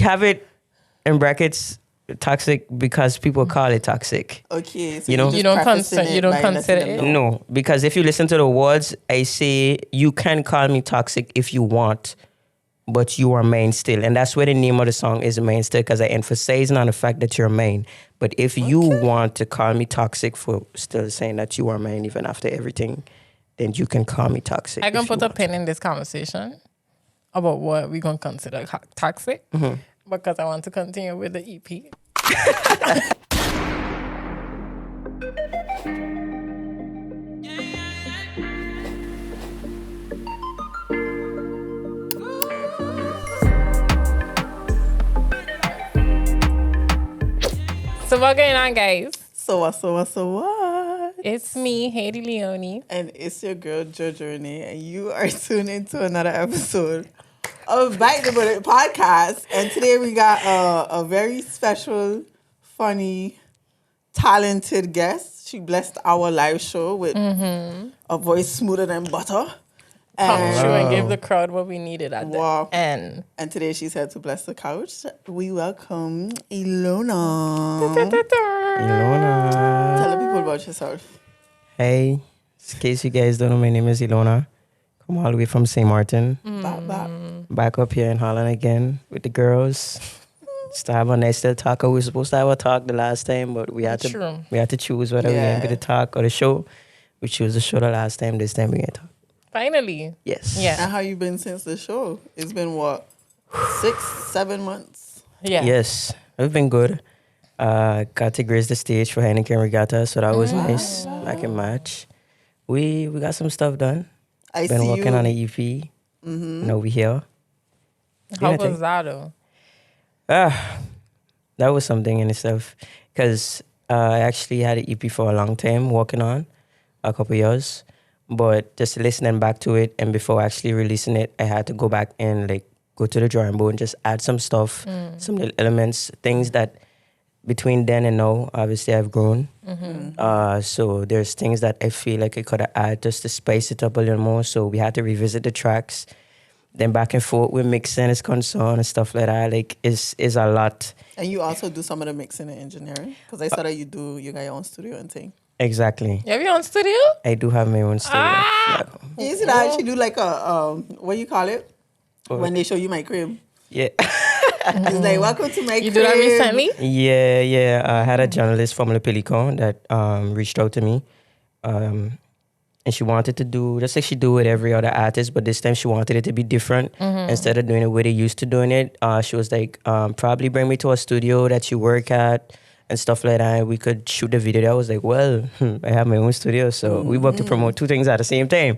have it in brackets toxic because people call it toxic. Okay, so You know? You don't consider it? No, because if you listen to the words, I say you can call me toxic if you want, but you are main still. And that's where the name of the song is main still, because I emphasize on the fact that you're main. But if you want to call me toxic for still saying that you are main even after everything, then you can call me toxic. I can put a pin in this conversation about what we're going to consider toxic because I want to continue with the EP. So what's going on, guys? So what? It's me, Haiti Leone. And it's your girl, Jojo Renee, and you are tuned into another episode of Bite the Bullet podcast. And today we got a very special, funny, talented guest. She blessed our live show with a voice smoother than butter. Come true and give the crowd what we needed at the end. And today she's here to bless the couch. We welcome Elona. Elona. Tell the people about yourself. Hey, in case you guys don't know, my name is Elona. Come all the way from St. Maarten. Back up here in Holland again with the girls. Just to have a nice little talk. We were supposed to have a talk the last time, but we had to choose whether we going to the talk or the show. We chose the show the last time. This time we going to talk. Finally. Yes. Yeah. And how you been since the show? It's been what, 6-7 months? Yeah. Yes, it's been good. Got to grace the stage for Heineken Regatta, so that was nice. Back in March. We got some stuff done. Been working on an EP. Now we here. How was that though? That was something in itself. Because I actually had an EP for a long time, working on a couple years. But just listening back to it and before actually releasing it, I had to go back and like go to the drawing board and just add some stuff, some little elements, things that between then and now, obviously I've grown. So there's things that I feel like I could have added just to spice it up a little more. So we had to revisit the tracks. Then back and forth with mixing is concerned and stuff like that. Like is a lot. And you also do some of the mixing and engineering? Because I saw that you got your own studio and thing. Exactly. You have your own studio? I do have my own studio. Yeah. You see that I actually do like a, what you call it? When they show you my crib. Yeah. It's like, welcome to my crib. You do that recently? Yeah. I had a journalist from Le Pelican that reached out to me. And she wanted to do, just like she do with every other artist, but this time she wanted it to be different. Instead of doing it where they used to doing it, she was like, probably bring me to a studio that you work at and stuff like that. We could shoot the video. I was like, well, I have my own studio, so we work to promote two things at the same time.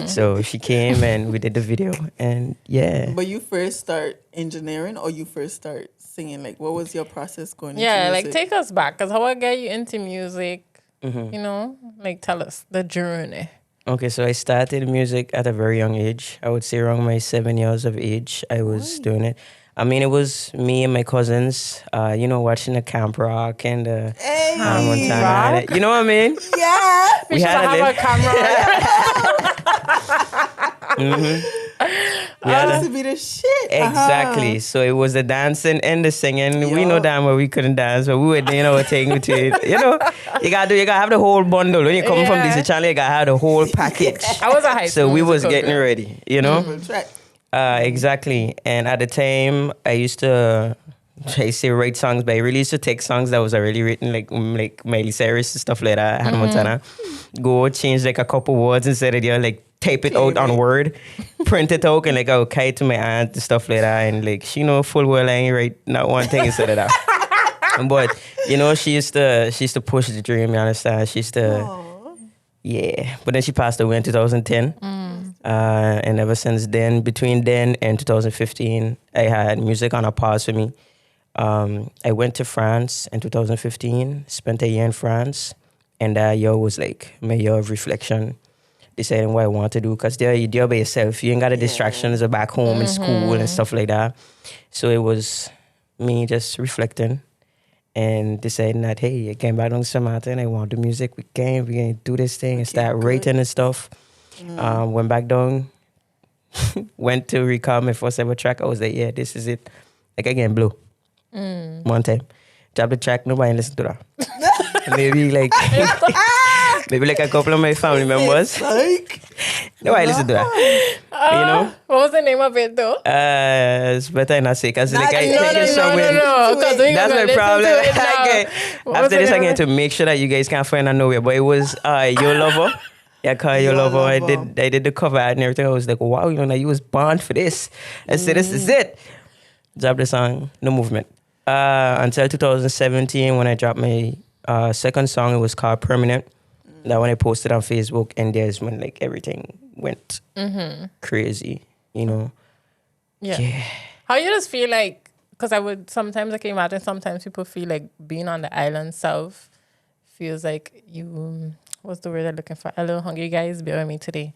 So she came and we did the video, and yeah. But you first start engineering or you first start singing? Like, what was your process going into Yeah, music? like take us back, because how I get you into music, you know? Like tell us the journey. Okay, so I started music at a very young age. I would say around my 7 years of age, I was doing it. I mean, it was me and my cousins, watching the camp rock and the Montana. You know what I mean? Yeah. We should have a camera. That used to be the shit. Exactly. So it was the dancing and the singing. We know damn well we couldn't dance, but we were doing our thing with it. You gotta have the whole bundle. When you come from this channel, you gotta have the whole package. I was a high school. So we was getting ready, Right. Exactly. And at the time, I used to write songs, but I really used to take songs that was already written, like Miley Cyrus and stuff like that, Hannah Montana. Go change like a couple words instead of like type it out on Word, print it out, and like I would carry it to my aunt and stuff like that. And like she know full well I ain't write not one thing instead of that. But she used to push the dream. You understand? She used to. Yeah, but then she passed away in 2010. And ever since then, between then and 2015, I had music on a pause for me. I went to France in 2015, spent a year in France, and that year was like my year of reflection, deciding what I want to do, because there you're by yourself. You ain't got the distractions of back home in school and stuff like that. So it was me just reflecting and deciding that, hey, I came back on Sint Maarten, I want to do music, we're going to do this thing and start writing and stuff. Went back down, went to record my first ever track. I was like, yeah, this is it. Like again, Blue. One time. Drop the track, nobody listen to that. maybe like maybe like a couple of my family members. Like, Nobody listen to that. What was the name of it though? It's better not say because like I No, take no, it no, somewhere. no. That's my problem. Okay. What After this, was the I'm name going of to make sure that you guys can't find out nowhere. But it was Your Lover. Yeah, call Your Your Lover. I Lover. did the cover art and everything. I was like, wow, like you was born for this. I said, this is it. Dropped the song, no movement. Until 2017 when I dropped my second song, it was called Permanent. That when I posted on Facebook, and there's when like everything went crazy, Yeah. Yeah. How you just feel like, because I can imagine sometimes people feel like being on the island south feels like what's the word I'm looking for? A little hungry, guys, bear with me today.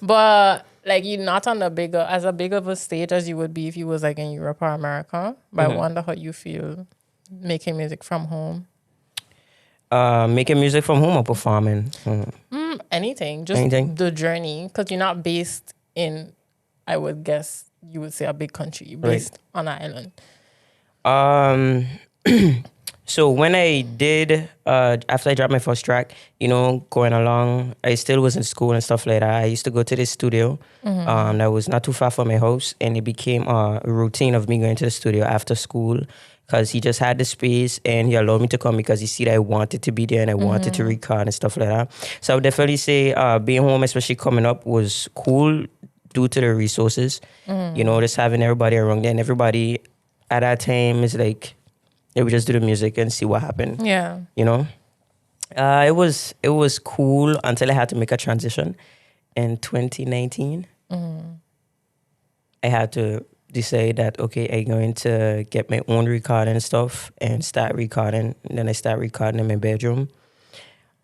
But like you're not on a big of a stage as you would be if you was like in Europe or America. But I wonder how you feel making music from home. Making music from home or performing? Anything, just Anything? the journey, because you're not based in, I would guess you would say a big country, you're based on an island. So when I did, after I dropped my first track, going along, I still was in school and stuff like that. I used to go to this studio that was not too far from my house, and it became a routine of me going to the studio after school because he just had the space and he allowed me to come because he see that I wanted to be there and I wanted to record and stuff like that. So I would definitely say being home, especially coming up, was cool due to the resources. Just having everybody around there, and everybody at that time is like, they would just do the music and see what happened. Yeah. It was cool until I had to make a transition in 2019. I had to decide that, okay, I'm going to get my own recording stuff and start recording. And then I start recording in my bedroom.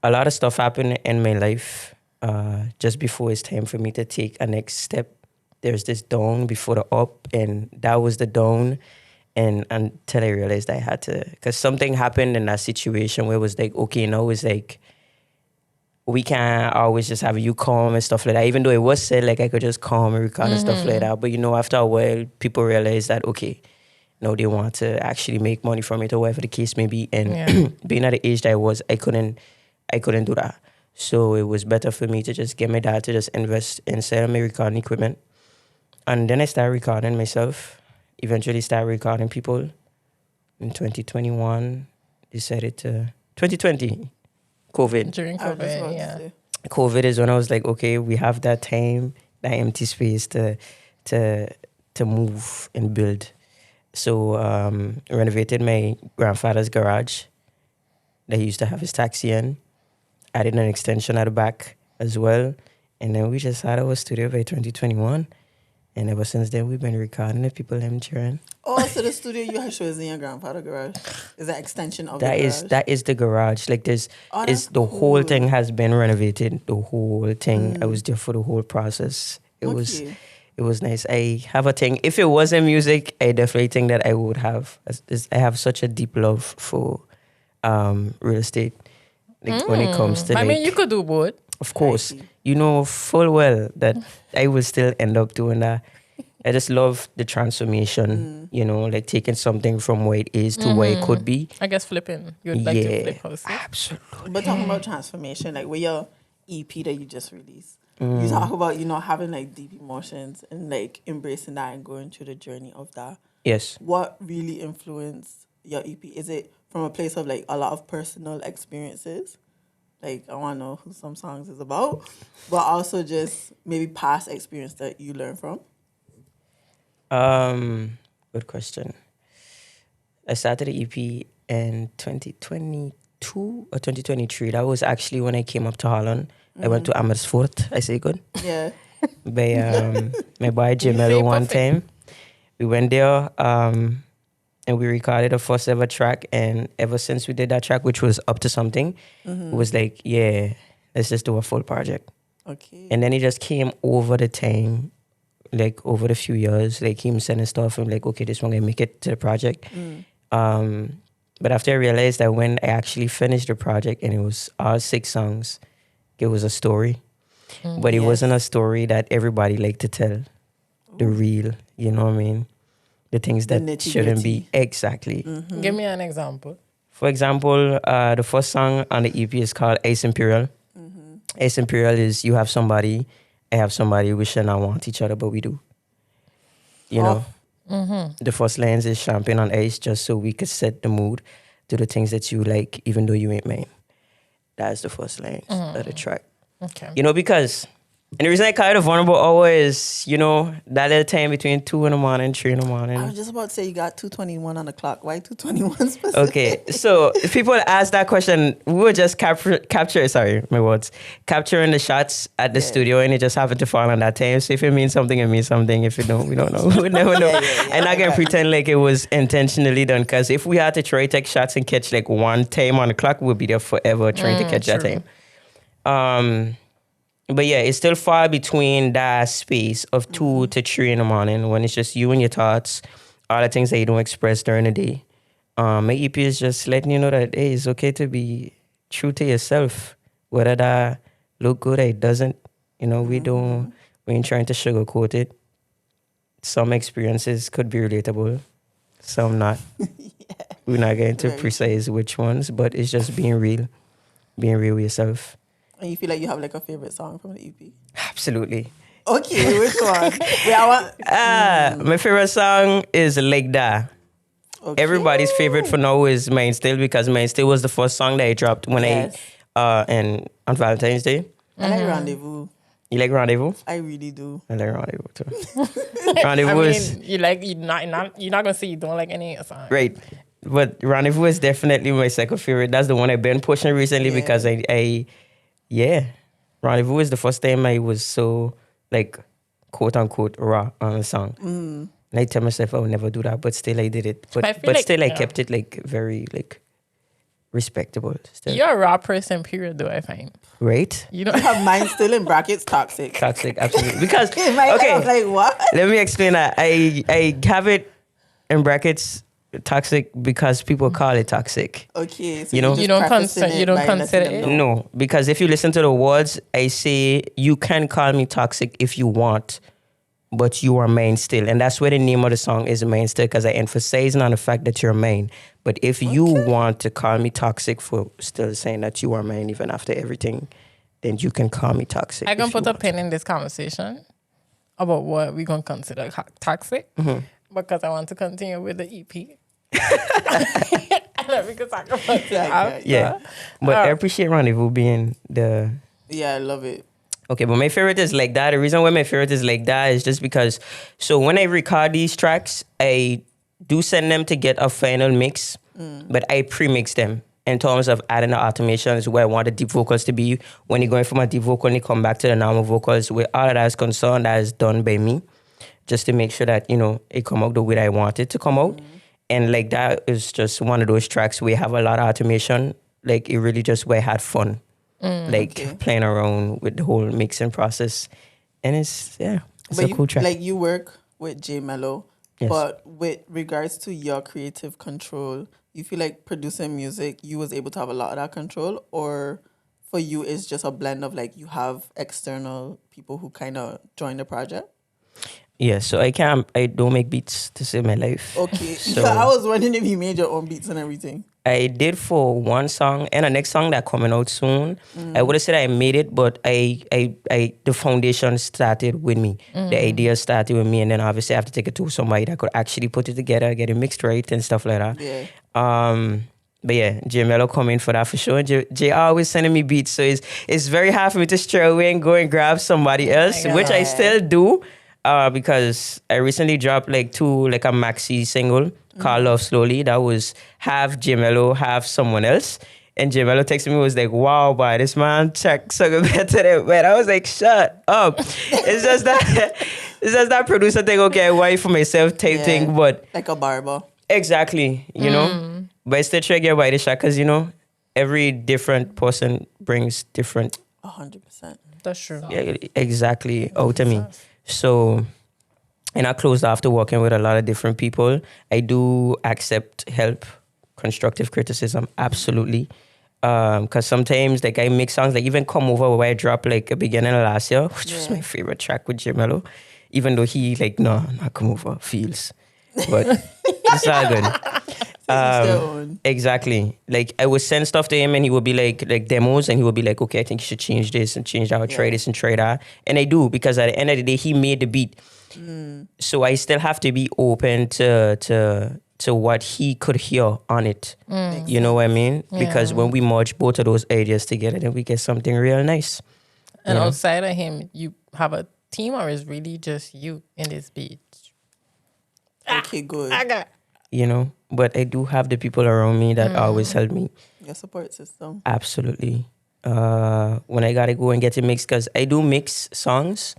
A lot of stuff happened in my life just before it's time for me to take a next step. There's this down before the up, and that was the down. And until I realized I had to, because something happened in that situation where it was like, okay, it's like, we can't always just have you calm and stuff like that. Even though it was said like I could just calm and record and stuff like that. But after a while, people realize that, okay, they want to actually make money from it or whatever the case may be. And being at the age that I was, I couldn't do that. So it was better for me to just get my dad to just invest in selling my recording equipment. And then I started recording myself. Eventually started recording people. In 2021, 2020, COVID. During I was just about COVID, to yeah. say. COVID is when I was like, okay, we have that time, that empty space to move and build. So renovated my grandfather's garage that he used to have his taxi in. Added an extension at the back as well. And then we just had our studio by 2021. And ever since then, we've been recording it. People them cheering. Oh, so the studio you have shows in your grandfather's garage is an extension of the That garage? is the garage. Like that's the whole cool. thing has been renovated. The whole thing. I was there for the whole process. It was nice. I have a thing. If it wasn't music, I definitely think that I would have. I have such a deep love for real estate. Like when it comes to I mean, you could do both. of course, full well that I will still end up doing that. I just love the transformation, like taking something from where it is to where it could be. I guess flipping. You would like to flip houses. Absolutely. But talking about transformation, like with your EP that you just released, you talk about, having like deep emotions and like embracing that and going through the journey of that. Yes. What really influenced your EP? Is it from a place of like a lot of personal experiences? Like, I want to know who some songs is about, but also just maybe past experience that you learned from? Good question. I started the EP in 2022 or 2023. That was actually when I came up to Holland. I went to Amersfoort. I say good. Yeah. By my boy Jamelo one time. We went there and we recorded the first ever track. And ever since we did that track, which was Up to Something, it was like, yeah, let's just do a full project. Okay. And then it just came over the time, like over the few years, like him sending stuff and like, okay, this one gonna make it to the project. But after I realized that when I actually finished the project and it was all 6 songs, it was a story. But it wasn't a story that everybody liked to tell. The real, you know what I mean? the things The that shouldn't be. Exactly. Give me an example. For example, the first song on the EP is called Ace Imperial. Ace Imperial is you have somebody, I have somebody, we should not want each other, but we do. You know? The first lines is champagne on ice, just so we could set the mood to the things that you like, even though you ain't mine. That's the first lines of the track. Okay. You know, because, and the reason I call it a vulnerable hour is, you know, that little time between 2 in the morning, 3 in the morning. I was just about to say you got 2:21 on the clock. Why 2:21 specific? Okay, so if people ask that question, we were just capturing the shots at the studio, and it just happened to fall on that time. So if it means something, it means something. If it don't, we don't know. We never know. And I can pretend like it was intentionally done, because if we had to try take shots and catch like one time on the clock, we'll be there forever trying to catch that time. But yeah, it's still far between that space of 2 to 3 in the morning when it's just you and your thoughts, all the things that you don't express during the day. My EP is just letting you know that, hey, it's okay to be true to yourself. Whether that look good or it doesn't, you know, we ain't trying to sugarcoat it. Some experiences could be relatable, some not. We're not going to precise which ones, but it's just being real with yourself. And you feel like you have like a favorite song from the EP? Absolutely. Okay, which one? My favorite song is Like That. Okay. Everybody's favorite for now is Mine Still, because Mine Still was the first song that I dropped when on Valentine's Day. I like Rendezvous. You like Rendezvous? I really do. I like Rendezvous too. Rendezvous is you're not gonna say you don't like any song. right. But Rendezvous is definitely my second favorite. That's the one I've been pushing recently because Rendezvous is the first time I was so like quote unquote raw on a song. And I tell myself I would never do that, but still I did it. But still I kept it like very like respectable. Still. You're a raw person, period, though, I find. Right? You don't I have Mine Still in brackets toxic. Toxic, absolutely. Because I was like, what? let me explain that. I have it in brackets toxic because people call it toxic. Okay, so You know? You don't consider it? No, because if you listen to the words, I say you can call me toxic if you want, but you are mine still. And that's where the name of the song is, Mine Still, because I emphasize on the fact that you're mine. But if you want to call me toxic for still saying that you are mine even after everything, then you can call me toxic. I can put a pin in this conversation about what we're going to consider toxic because I want to continue with the EP. And then we can talk about it after. Yeah. But I appreciate Rendezvous being the... Yeah, I love it. Okay, but my favorite is Like That. The reason why my favorite is Like That is just because, so when I record these tracks, I do send them to get a final mix, but I pre-mix them in terms of adding the automations where I want the deep vocals to be. When you're going from a deep vocal and you come back to the normal vocals, where all of that is concerned, that is done by me, just to make sure that, you know, it come out the way that I want it to come out. And Like That is just one of those tracks where you have a lot of automation. Like, it really just where I had fun. Playing around with the whole mixing process. And it's a cool track. Like, you work with J Mello, Yes. but with regards to your creative control, you feel like producing music, you was able to have a lot of that control, or for you it's just a blend of like you have external people who kind of join the project? Yeah, so I don't make beats to save my life. Okay, So I was wondering if you made your own beats and everything. I did for one song and the next song that coming out soon. I would have said I made it, but I the foundation started with me. The idea started with me, and then obviously I have to take it to somebody that could actually put it together, get it mixed right and stuff like that. Yeah. But yeah, J Mello come in for that for sure. J always sending me beats, so it's very hard for me to stray away and go and grab somebody else, which I still do. Because I recently dropped like a maxi single called Love Slowly. That was half J Mello, half someone else. And J Mello texted me, was like, wow, boy, this man check so good better than man. I was like, shut up. It's just that producer thing, okay, I want for myself type thing, but like a barber. Exactly, you know. But I still try to get by the shot because, you know, every different person brings different 100%. That's true. Yeah, exactly out to me. So, and I closed after working with a lot of different people. I do accept help, constructive criticism, absolutely. Because sometimes, like, I make songs, like, even Come Over, where I dropped, like, a beginning of last year, which was my favorite track with J Mello. Even though he, like, no, not Come Over, feels. but it's all good. Each their own. Exactly. Like I would send stuff to him and he would be like demos and he would be like, okay, I think you should change this and change that, try this and try that. And I do, because at the end of the day, he made the beat. So I still have to be open to what he could hear on it. You know what I mean? Because when we merge both of those ideas together, then we get something real nice. And outside of him, you have a team, or is really just you in this beat? Okay, good. I got. You know, but I do have the people around me that always help me. Your support system. Absolutely. When I gotta go and get it mixed, because I do mix songs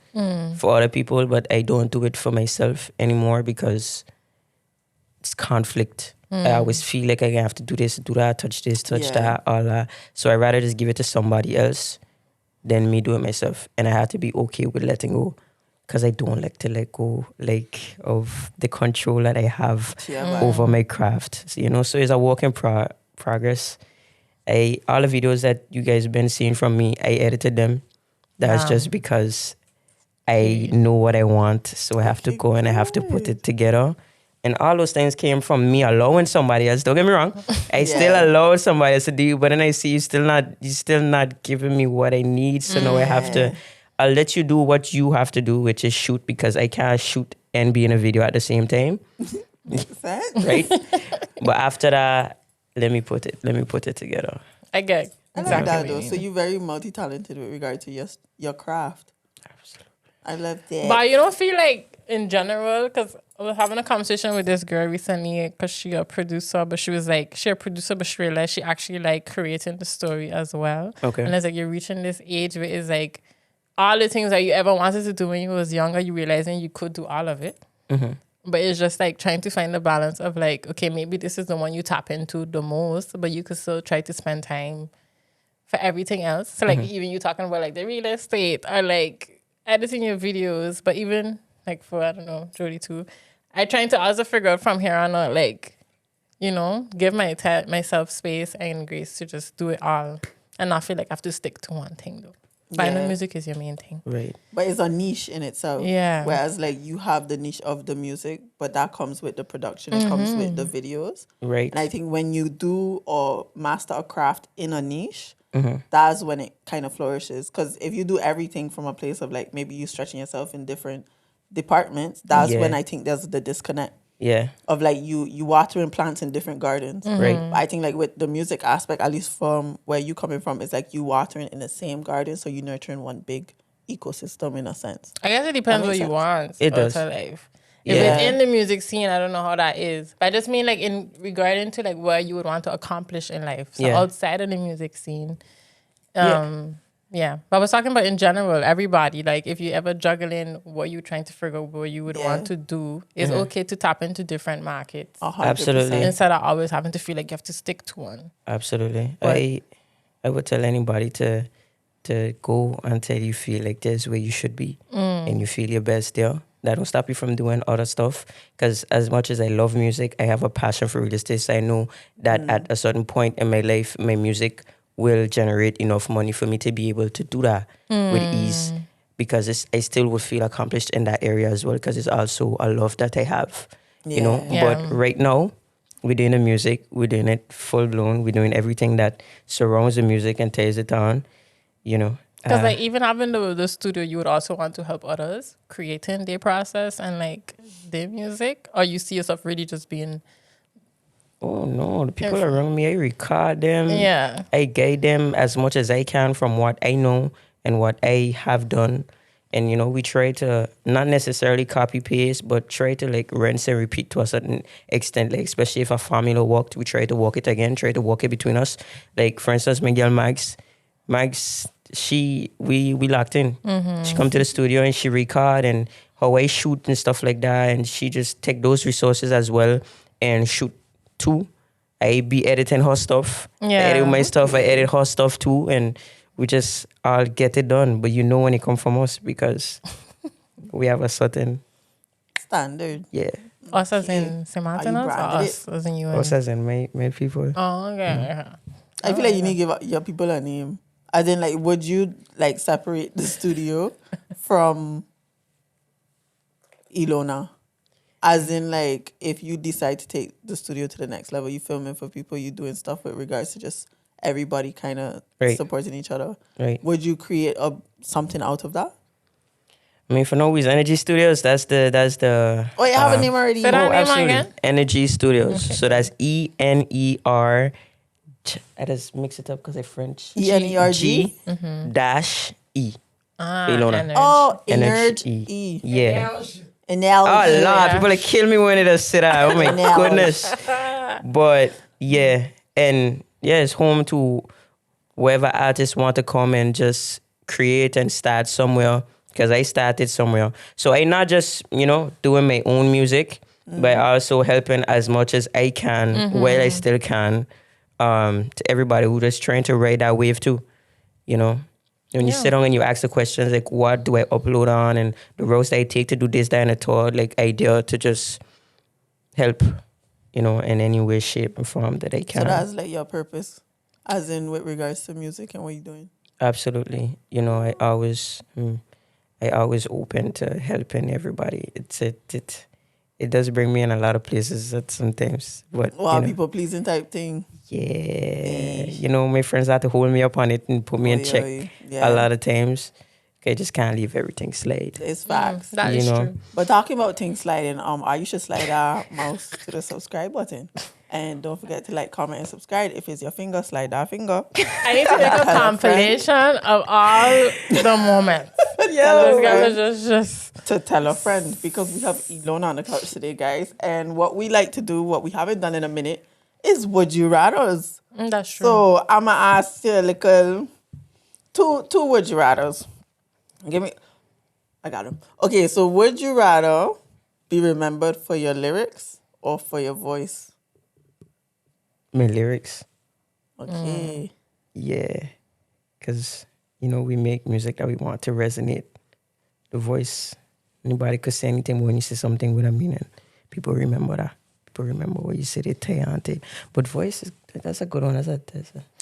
for other people, but I don't do it for myself anymore because it's conflict. I always feel like I have to do this, do that, touch this, touch that, all that. So I rather just give it to somebody else than me do it myself. And I have to be okay with letting go, because I don't like to let go of the control that I have over my craft. So, you know, so it's a work in progress. All the videos that you guys have been seeing from me, I edited them. That's just because I know what I want. So I have to go and I have to put it together. And all those things came from me allowing somebody else. Don't get me wrong. I still allow somebody else to do it, but then I see you're still not giving me what I need. So now I'll let you do what you have to do, which is shoot, because I can't shoot and be in a video at the same time. Right? But after that, let me put it together. I get I like that though. So you're very multi-talented with regard to your craft. Absolutely. I love that. But you don't feel like, in general, because I was having a conversation with this girl recently, because she a producer, but she was like, she a producer, but she realized she actually like creating the story as well. Okay. And it's like you're reaching this age where it's like all the things that you ever wanted to do when you was younger, you realizing you could do all of it. But it's just like trying to find the balance of like, okay, maybe this is the one you tap into the most, but you could still try to spend time for everything else. So like even you talking about like the real estate or like editing your videos, but even like for, I don't know, Jody too, I trying to also figure out from here on out, like, you know, give myself space and grace to just do it all and not feel like I have to stick to one thing though. But I know music is your main thing. Right. But it's a niche in itself. Yeah. Whereas like you have the niche of the music, but that comes with the production. It comes with the videos. Right. And I think when you do or master a craft in a niche, that's when it kind of flourishes. Because if you do everything from a place of like maybe you stretching yourself in different departments, that's when I think there's the disconnect. Yeah. Of like you watering plants in different gardens. Right. But I think like with the music aspect, at least from where you coming from, it's like you watering in the same garden, so you nurturing one big ecosystem in a sense. I guess it depends what you want. It does. Life. If it's in the music scene, I don't know how that is. But I just mean like in regarding to like what you would want to accomplish in life. So outside of the music scene. Yeah. But I was talking about in general, everybody, like if you ever juggling what you're trying to figure out what you would want to do, it's okay to tap into different markets. 100%. Absolutely. Instead of always having to feel like you have to stick to one. Absolutely. But I would tell anybody to go until you feel like there's where you should be and you feel your best there. That don't stop you from doing other stuff. Because as much as I love music, I have a passion for real estate. So I know that at a certain point in my life, my music will generate enough money for me to be able to do that with ease, because I still would feel accomplished in that area as well, because it's also a love that I have, you know. But right now, we're doing the music, we're doing it full blown, we're doing everything that surrounds the music and tears it on, you know. Because like even having the studio, you would also want to help others creating their process and like their music, or you see yourself really just being... Oh no, the people around me, I record them. Yeah. I guide them as much as I can from what I know and what I have done. And, you know, we try to not necessarily copy paste, but try to like rinse and repeat to a certain extent. Like, especially if a formula worked, we try to work it again, try to work it between us. Like, for instance, my girl Mags, we locked in. She come to the studio and she record and how I shoot and stuff like that. And she just take those resources as well and shoot too. I be editing her stuff. I edit my stuff, I edit her stuff too, and we just all get it done. But you know when it come from us, because we have a certain standard. Yeah. Us as in Sint Maarten or us as in you? Us as in my people. Oh, okay. I feel like you need to give your people a name. As in, like, would you like separate the studio from Elona? As in, like, if you decide to take the studio to the next level, you filming for people, you doing stuff with regards to just everybody kind of Right. supporting each other. Right. Would you create something out of that? I mean, for no reason, Energy Studios. That's the. Oh, you have a name already. Say that Oh, name absolutely. again? Energy Studios. So that's ENER. I just mix it up because I'm French. ENERG? G dash E. Elona. Energy. Oh, Energy. E. Yeah. Analogy. Oh, Lord. Yeah. People like kill me when it does sit out. Oh, my Now. goodness. But, yeah. And, yeah, it's home to wherever artists want to come and just create and start somewhere. Because I started somewhere. So I not just, doing my own music, but also helping as much as I can, while I still can, to everybody who just trying to ride that wave too, When you sit down and you ask the questions like, what do I upload on, and the routes I take to do this, that, and the third, like idea to just help, in any way, shape, and form that I can. So that's like your purpose, as in with regards to music and what you're doing. Absolutely. I always open to helping everybody. It does bring me in a lot of places at sometimes, but Wow, people pleasing type thing. yeah, my friends had to hold me up on it and put me in check Yeah. a lot of times. I just can't leave everything slide. It's facts. That is true. But talking about things sliding, you should slide our mouse to the subscribe button. And don't forget to like, comment, and subscribe. If it's your finger, slide that finger. I need to make a compilation of all the moments. Tell a friend. Just To tell a friend, because we have Elona on the couch today, guys. And what we like to do, what we haven't done in a minute, is Would You Rathers. That's true. So I'm going to ask you a little two Would You Rathers. I got them. Okay, so would you rather be remembered for your lyrics or for your voice? My lyrics, Okay. yeah, because we make music that we want to resonate. The voice, anybody could say anything, but when you say something with a meaning, people remember that. People remember what you said. But voice that's a good one. That's a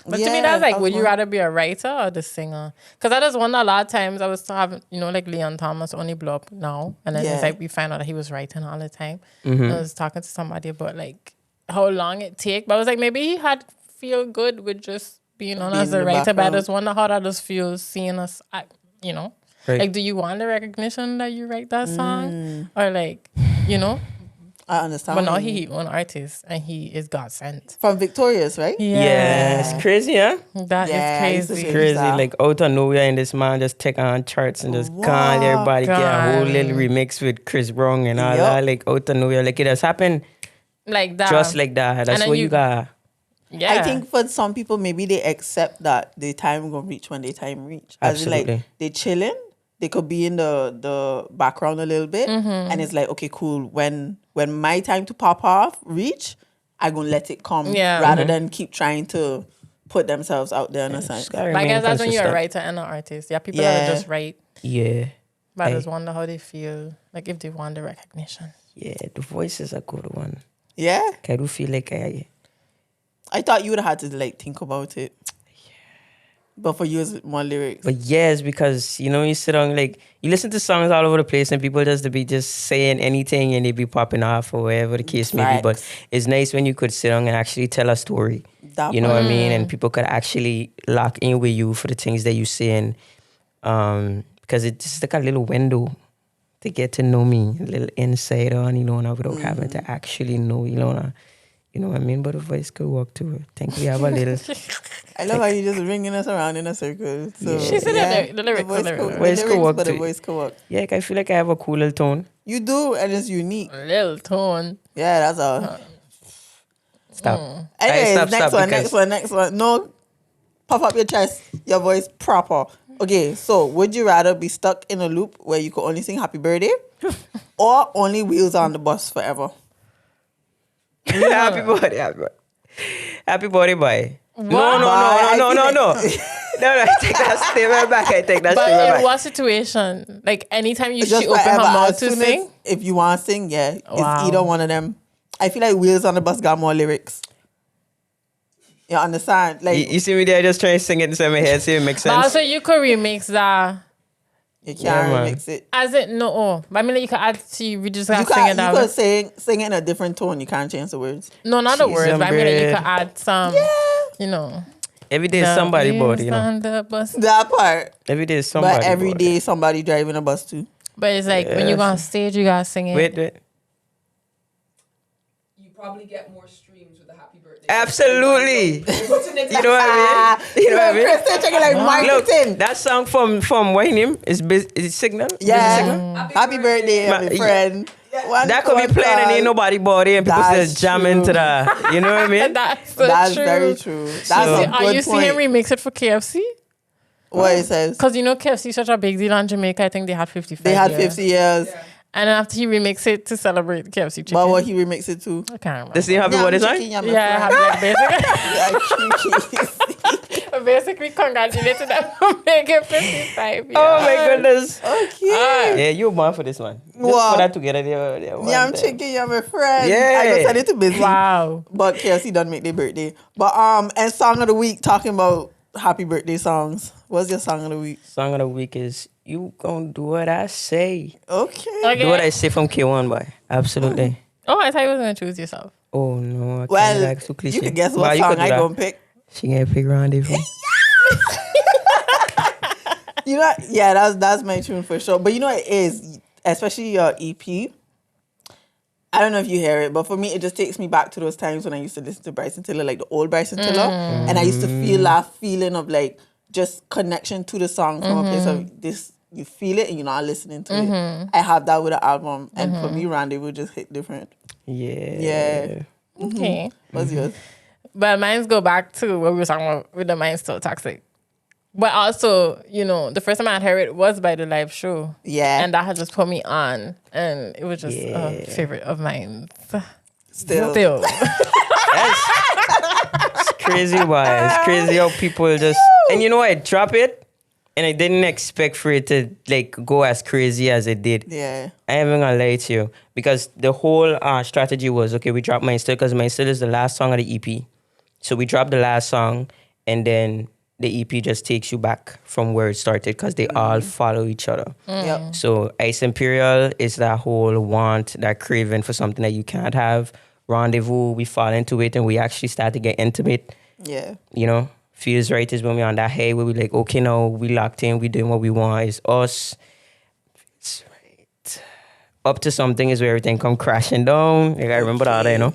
But to me, that's like, would you one. rather be a writer or the singer? Because I just wonder a lot of times I was having, like Leon Thomas only blew up now. And then it's like we found out that he was writing all the time. And I was talking to somebody about like how long it take. But I was like, maybe he had feel good with just being on as in a the writer. But I background. just wonder how that just feels seeing us, Right. Like, do you want the recognition that you write that song? Or like, I understand. but now what you mean. he's an artist and he is God sent. From Victorious, right? Yeah, it's crazy, huh? That Yeah, I is used to crazy. say- Crazy, Style. like out of nowhere, and this man just take on charts and just can't everybody get a whole God. little remix with Chris Brown and all Yup. that, like out of nowhere, like it has happened Like that. just like that. That's then what you got. Yeah. I think for some people, maybe they accept that the time will reach when the time reach. As in, like, Absolutely. they chilling. They could be in the background a little bit. And it's like, okay, cool. When my time to pop off reach, I'm going to let it come. Yeah. Rather than keep trying to put themselves out there in a sense. Just gotta But I remain guess that's when you're a consistent. writer and an artist. Yeah, people that Yeah. just write. Yeah, But I Aye. just wonder how they feel. Like if they want the recognition. yeah, the voice is a good one. Yeah. I do feel like I thought you would have had to like think about it. But for you, it's more lyrics. but yes, because you sit on like you listen to songs all over the place and people just be just saying anything and they be popping off or whatever the case may be. But Facts. it's nice when you could sit on and actually tell a story. That You know what I mean? Mm. And people could actually lock in with you for the things that you say, and because it's just like a little window to get to know me, a little insight on Elona without having to actually know Elona. You know what I mean? But the voice could walk to it. I think we have a little. I love how you just ringing us around in a circle. So, She said the lyrics, voice the lyrics. could- Voice the could work but the too. voice could work. Yeah, I feel like I have a cool little tone. You do, and it's unique. Little tone. Yeah, that's all. Stop. Anyways, stop, next one, because- next one. No, puff up your chest, your voice proper. Okay, so would you rather be stuck in a loop where you could only sing happy birthday or only wheels on the bus forever? Happy birthday, happy birthday, boy. What? No. I No, feel I take that statement back. I take that But statement in back. what situation? Like anytime she Just open her forever. mouth As to soon sing? as, if you want to sing, yeah, Wow. it's either one of them. I feel like wheels on the bus got more lyrics. You understand? Like, You see me there just trying to sing it inside my head, see if it makes But sense. also you could remix that. You Yeah, can't man. remix it. As it no, but I mean, like, you could add. See, we just got You sing can't. it You down. could sing it in a different tone. You can't change the words. No, not the Cheese words, and but I mean, like, you bread. could add some. You know, Every day is somebody body, you know. on the bus. That part. Every day is somebody But every body. day somebody driving a bus too. But it's like when you go on Yes. stage, you gotta sing it. Wait. You probably get more streams with a happy birthday. Absolutely. What's the next You know what I mean? You know what I mean? Kristen checking like Look, marketing. that song from what name is Signal? Yeah. Signal? Happy birthday, Ma- my friend. One That could be phone playing and call. ain't nobody body and people That's still jamming true. to the, you know what I mean? That's so That's true. very true. That's So- a Are good you seeing him point. remix it for KFC? What it says? Because you know KFC is such a big deal on Jamaica. I think they had 55 They had years. 50 years. Yeah. And then after he remixed it to celebrate KFC chicken. But what he remixed it to? I can't remember. This is happy birthday song? Yeah, I have Yeah. basically congratulated them for making 55 years. Oh my goodness. Okay. Yeah, you're born for this one. Just Wow. put that together there. Yeah, I'm checking. You're my friend. Yeah. I go send it to busy. Wow. But KFC doesn't make their birthday. But and song of the week, talking about happy birthday songs. What's your song of the week? Song of the week is You Gonna Do What I Say. Okay. Do What I Say from K1 boy. Absolutely. Oh, I thought you was going to choose yourself. Oh no, I can't Well, like so cliche. you can guess But what you song could do I that. gonna pick. She gonna pick Rendezvous. You know, yeah, that's my tune for sure. But you know what it is, especially your EP. I don't know if you hear it, but for me, it just takes me back to those times when I used to listen to Bryson Tiller, like the old Bryson Tiller, and I used to feel that feeling of like just connection to the song from a place of this. You feel it and you're not listening to it. I have that with the album, and for me, Rendezvous just hit different. Yeah. Yeah. Okay. What's yours? But mines go back to what we were talking about with the Mine's Still Toxic. But also, you know, the first time I heard it was by the live show. Yeah. And that had just put me on. And it was just a Yeah. favorite of mine. Still. It's crazy why. It's crazy how people just and you know what, drop it and I didn't expect for it to like go as crazy as it did. Yeah. I ain't even gonna lie to you. Because the whole strategy was okay, we dropped Mine Still because Mine Still is the last song of the EP. So we dropped the last song and then the EP just takes you back from where it started because they all follow each other. Yep. So Ice Imperial is that whole want, that craving for something that you can't have. Rendezvous, we fall into it and we actually start to get intimate. Yeah. You know, Feels Right is when we're on that hey where we like, okay, now we locked in, we doing what we want, it's us. Feels Right. Up to Something is where everything come crashing down. Like I remember that, you know.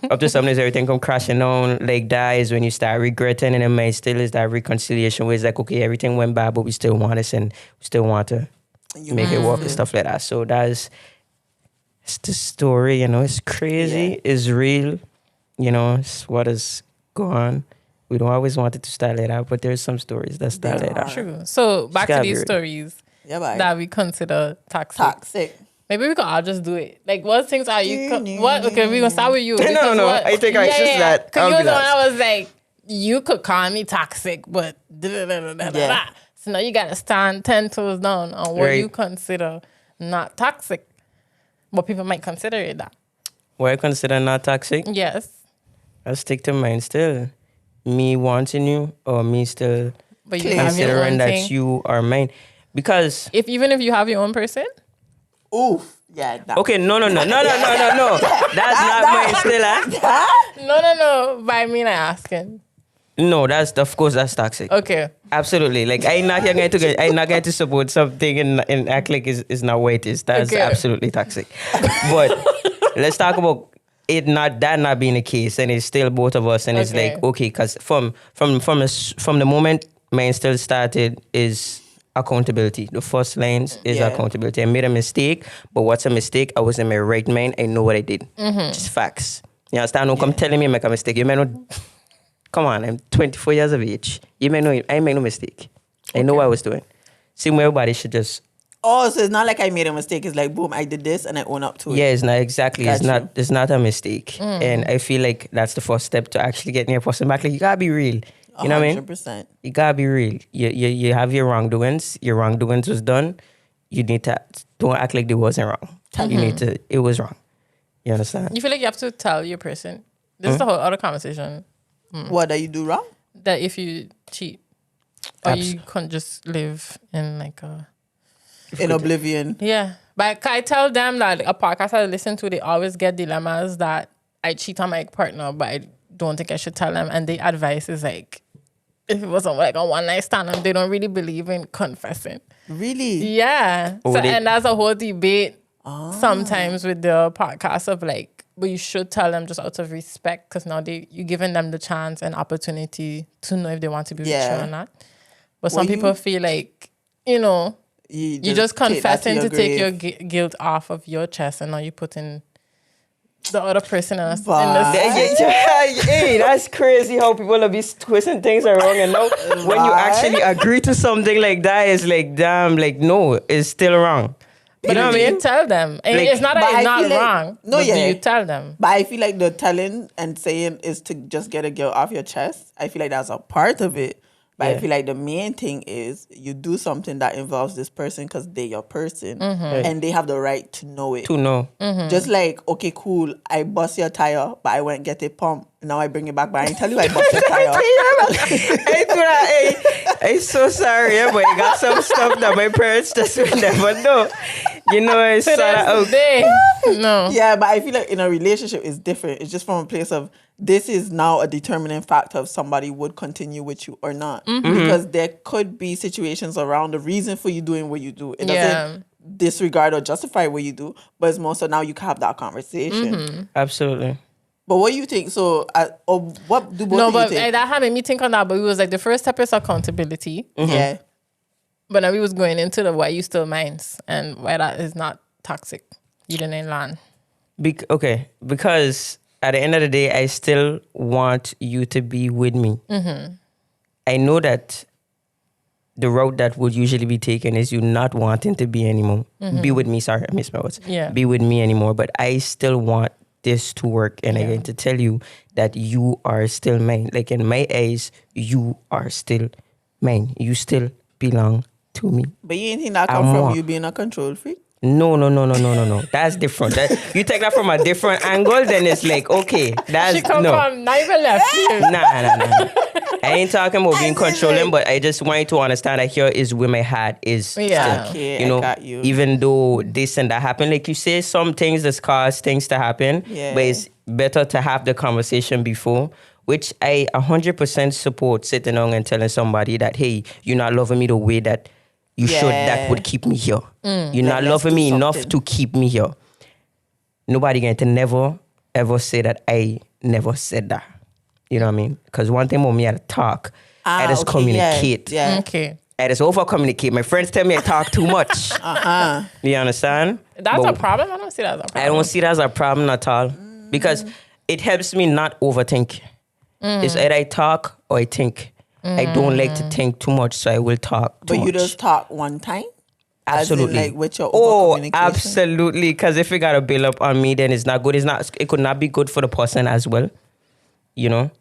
Up to Something is everything come crashing down. Like that is when you start regretting, and then Mine Still is that reconciliation where it's like, okay, everything went bad, but we still want this and we still want to You make it work still- and stuff like that. So it's the story, you know. It's crazy. It's real. You know, it's what has gone. We don't always want it to start like that, but there's some stories that start like that. True. So back to gotta be these real. stories Yeah, bye. that we consider toxic. Toxic. Maybe we could all just do it. Like, what things are you? What? Okay, we're gonna start with you. No, because no, what- I take actions that Because I'll you be was the one last. I was like, you could call me toxic, but da-da-da-da-da-da. Yeah. So now you gotta stand 10 toes down on what Right. you consider not toxic. But people might consider it that. What I consider not toxic, Yes. I stick to Mine Still. Me wanting you or me still But you have your considering own that thing. you are mine. Because Even if you have your own person, Oof. Yeah. Nah. okay, no. That's not Mine Still, huh? no. But I mean, I'm asking. No, of course that's toxic. Okay. Absolutely. Like I'm not going to support something and act like it's not what it is. That's Okay. absolutely toxic. But let's talk about it not being the case, and it's still both of us, and it's Okay. like okay, because from the moment Mine Still started is accountability. The first lines is Yeah. accountability. I made a mistake, but what's a mistake? I was in my right mind. I know what I did. Just facts. You understand? Don't come telling me I make a mistake. You may not. Come on, I'm 24 years of age. You may know I make no mistake. I know what I was doing. Same way everybody should just. Oh, so it's not like I made a mistake. It's like, boom, I did this and I own up to it. Yeah, it's not exactly. Gotcha. It's not a mistake. And I feel like that's the first step to actually getting your person back. Like you gotta be real. You know what I mean? 100%. You gotta be real. You have your wrongdoings. Your wrongdoings was done. You need to don't act like they wasn't wrong. You need to. It was wrong. You understand? You feel like you have to tell your person. This is the whole other conversation. What that you do wrong? That if you cheat, or you can't just live in like a in oblivion. Yeah. But I tell them that a podcast I listen to, they always get dilemmas that I cheat on my partner, but I don't think I should tell them. And the advice is like, if it wasn't like a one night stand, and they don't really believe in confessing. Really? Yeah. Oh, And that's a whole debate sometimes with the podcast of like, but you should tell them just out of respect because now you're giving them the chance and opportunity to know if they want to be with you or not. But some people feel like, you know, you just confessing to take your guilt off of your chest, and now you put in the other person in the Hey, that's crazy how people will be twisting things around, and now when you actually agree to something like that, it's like, damn, like, no, it's still wrong. You know what I mean? You tell them. And Like, it's not that it's not like, wrong. No, but yeah. do you tell them? But I feel like the telling and saying is to just get a guilt off your chest. I feel like that's a part of it. But I feel like the main thing is you do something that involves this person because they're your person. And they have the right to know it. To know. Just like, okay, cool, I bust your tire, but I went and get it pumped. Now I bring it back, but I didn't tell you I bust your tire. I'm so sorry, yeah, but you got some stuff that my parents just would never know. You know, it's So that's no. Yeah, but I feel like in a relationship, it's different. It's just from a place of this is now a determining factor of somebody would continue with you or not. Because there could be situations around the reason for you doing what you do. It doesn't disregard or justify what you do, but it's more so now you can have that conversation. Absolutely. But what do you think? So, or what do both No, of you but think? that had made me think on that. But it was like the first step is accountability. Yeah. But now we was going into the why you still minds and why that is not toxic. You didn't learn. Because at the end of the day, I still want you to be with me. I know that the route that would usually be taken is you not wanting to be anymore. Be with me. Sorry, I missed my words. Yeah. Be with me anymore. But I still want this to work, and I'm going to tell you that you are still mine. Like in my eyes, you are still mine. You still belong to me. But you ain't think that come from you being a control freak? No. That's different. You take that from a different angle, then it's like, okay, that's She come from not even left field. Nah. I ain't talking about being controlling, but I just want you to understand that here is where my heart is. Yeah. Still. Okay, You know, I got you. even though this and that happen, like you say, some things that cause things to happen, but it's better to have the conversation before, which I 100% support sitting down and telling somebody that, hey, you're not loving me the way that you should, that would keep me here. You're not loving me enough to keep me here. Nobody going to never, ever say that I never said that. You know what I mean? Because one thing about me, I talk. I just communicate. Yeah. Okay. I just over-communicate. My friends tell me I talk too much. You understand? That's a problem? I don't see that as a problem. I don't see that as a problem at all. Because it helps me not overthink. It's either I talk or I think. I don't like to think too much, so I will talk too much. But you just talk one time? Absolutely. As in, like with your over-communication? Absolutely. Because if it got to build up on me, then it's not good. It could not be good for the person as well. You know?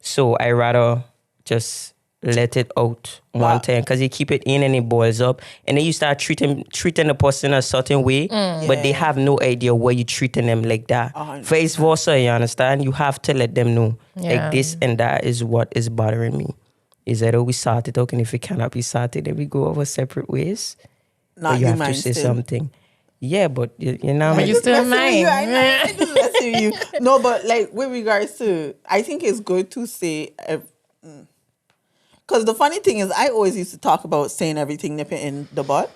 So I rather just let it out one time, because you keep it in and it boils up, and then you start treating the person a certain way, but they have no idea why you're treating them like that. Vice versa, you understand? You have to let them know, like this and that is what is bothering me. Is that we start it out, and if it cannot be started, then we go our separate ways. Not or you have to mine say still. something. Yeah, but you know, But you still mine. I just messing with you. No, but like with regards to, I think it's good to say, because the funny thing is, I always used to talk about saying everything nipping in the butt,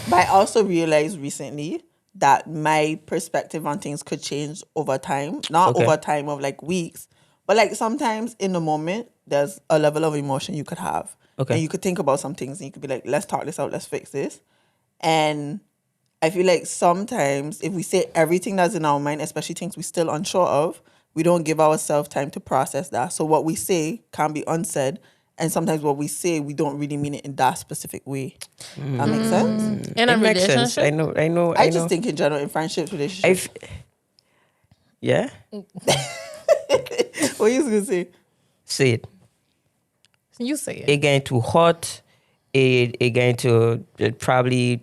but I also realized recently that my perspective on things could change over time. Not over time of like weeks, but like sometimes in the moment, there's a level of emotion you could have. Okay. And you could think about some things and you could be like, let's talk this out, let's fix this. And I feel like sometimes if we say everything that's in our mind, especially things we're still unsure of, we don't give ourselves time to process that. So what we say can be unsaid. And sometimes what we say, we don't really mean it in that specific way. That makes sense? In a it makes relationship? sense. I know. I just think in general, in friendships, relationships. Yeah? What you going to say? Say it. You say it. It going too hot. It going to probably...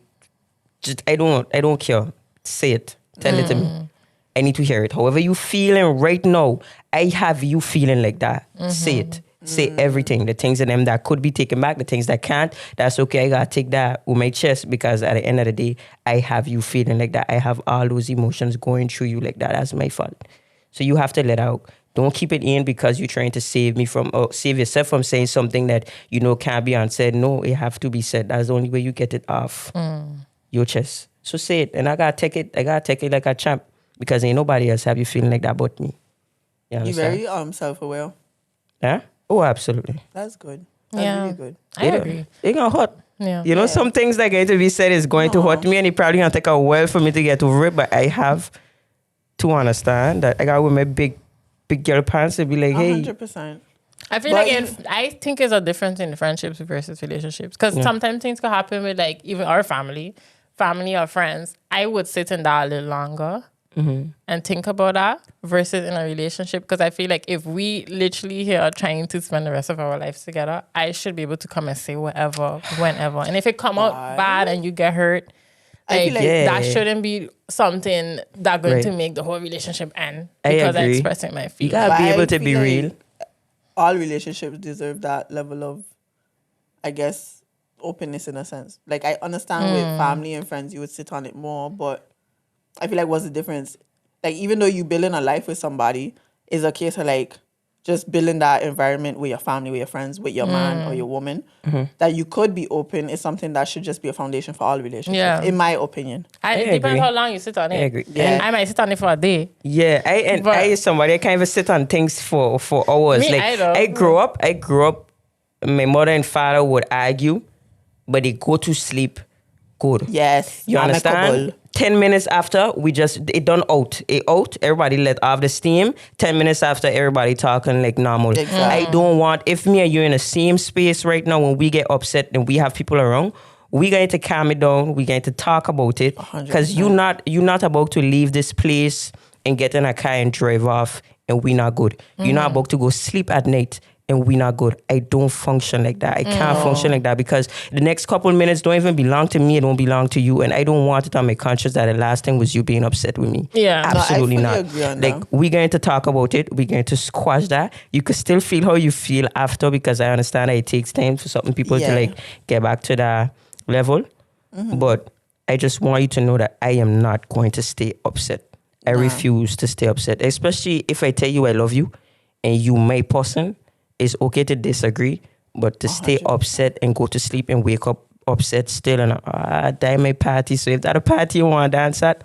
Just, I don't care. Say it. Tell it to me. I need to hear it. However you feeling right now, I have you feeling like that. Say it. Say everything. The things in them that could be taken back, the things that can't, that's okay. I gotta take that with my chest because at the end of the day, I have you feeling like that. I have all those emotions going through you like that. That's my fault. So you have to let out. Don't keep it in because you're trying to save me from, or save yourself from saying something that you know can't be unsaid. No, it have to be said. That's the only way you get it off your chest. So say it. And I gotta take it like a champ because ain't nobody else have you feeling like that but me. You You're understand? very self-aware. Yeah? Oh, absolutely. That's good. That's Yeah. really good. I agree. It gonna hurt. Yeah. You know, some things that going to be said is going to hurt me, and it probably gonna take a while for me to get over it. But I have to understand that I got with my big girl pants to be like, hey, 100%. I feel But like I think there's a difference in friendships versus relationships because sometimes things can happen with like even our family or friends. I would sit in that a little longer and think about that versus in a relationship because I feel like if we literally here are trying to spend the rest of our lives together, I should be able to come and say whatever, whenever. And if it come out bad and you get hurt, I feel like that shouldn't be something that's going to Right. make the whole relationship end I because I'm agree. expressing my you feelings. gotta be But able I to be feel real. like all relationships deserve that level of, I guess, openness in a sense. Like, I understand with family and friends, you would sit on it more, but I feel like what's the difference? Like, even though you building a life with somebody, is a case of like just building that environment with your family, with your friends, with your man or your woman, that you could be open is something that should just be a foundation for all relationships, Yeah. in my opinion. It agree. depends how long you sit on it. I agree. Yeah. I might sit on it for a day. Yeah, But- I is somebody I can't even sit on things for hours. Me like either. I grew up. My mother and father would argue, but they go to sleep good. Yes. You understand? amicable. 10 minutes after, it done out. It out. Everybody let off the steam. 10 minutes after, everybody talking like normal. Exactly. I don't want, if me and you in the same space right now, when we get upset and we have people around, we going to calm it down. We going to talk about it. 100%. Because you're not about to leave this place and get in a car and drive off and we not good. You're not about to go sleep at night and we not good. I don't function like that. I can't function like that because the next couple minutes don't even belong to me. It don't belong to you. And I don't want it on my conscience that the last thing was you being upset with me. Yeah. No, I Absolutely fully not. agree on Like, that. we're going to talk about it. We're going to squash that. You could still feel how you feel after because I understand that it takes time for certain people to Yeah. like get back to that level. But I just want you to know that I am not going to stay upset. I refuse to stay upset, especially if I tell you I love you and you my person. It's okay to disagree, but to stay 100%. upset and go to sleep and wake up upset still and die my party. So if that a party you want to dance at,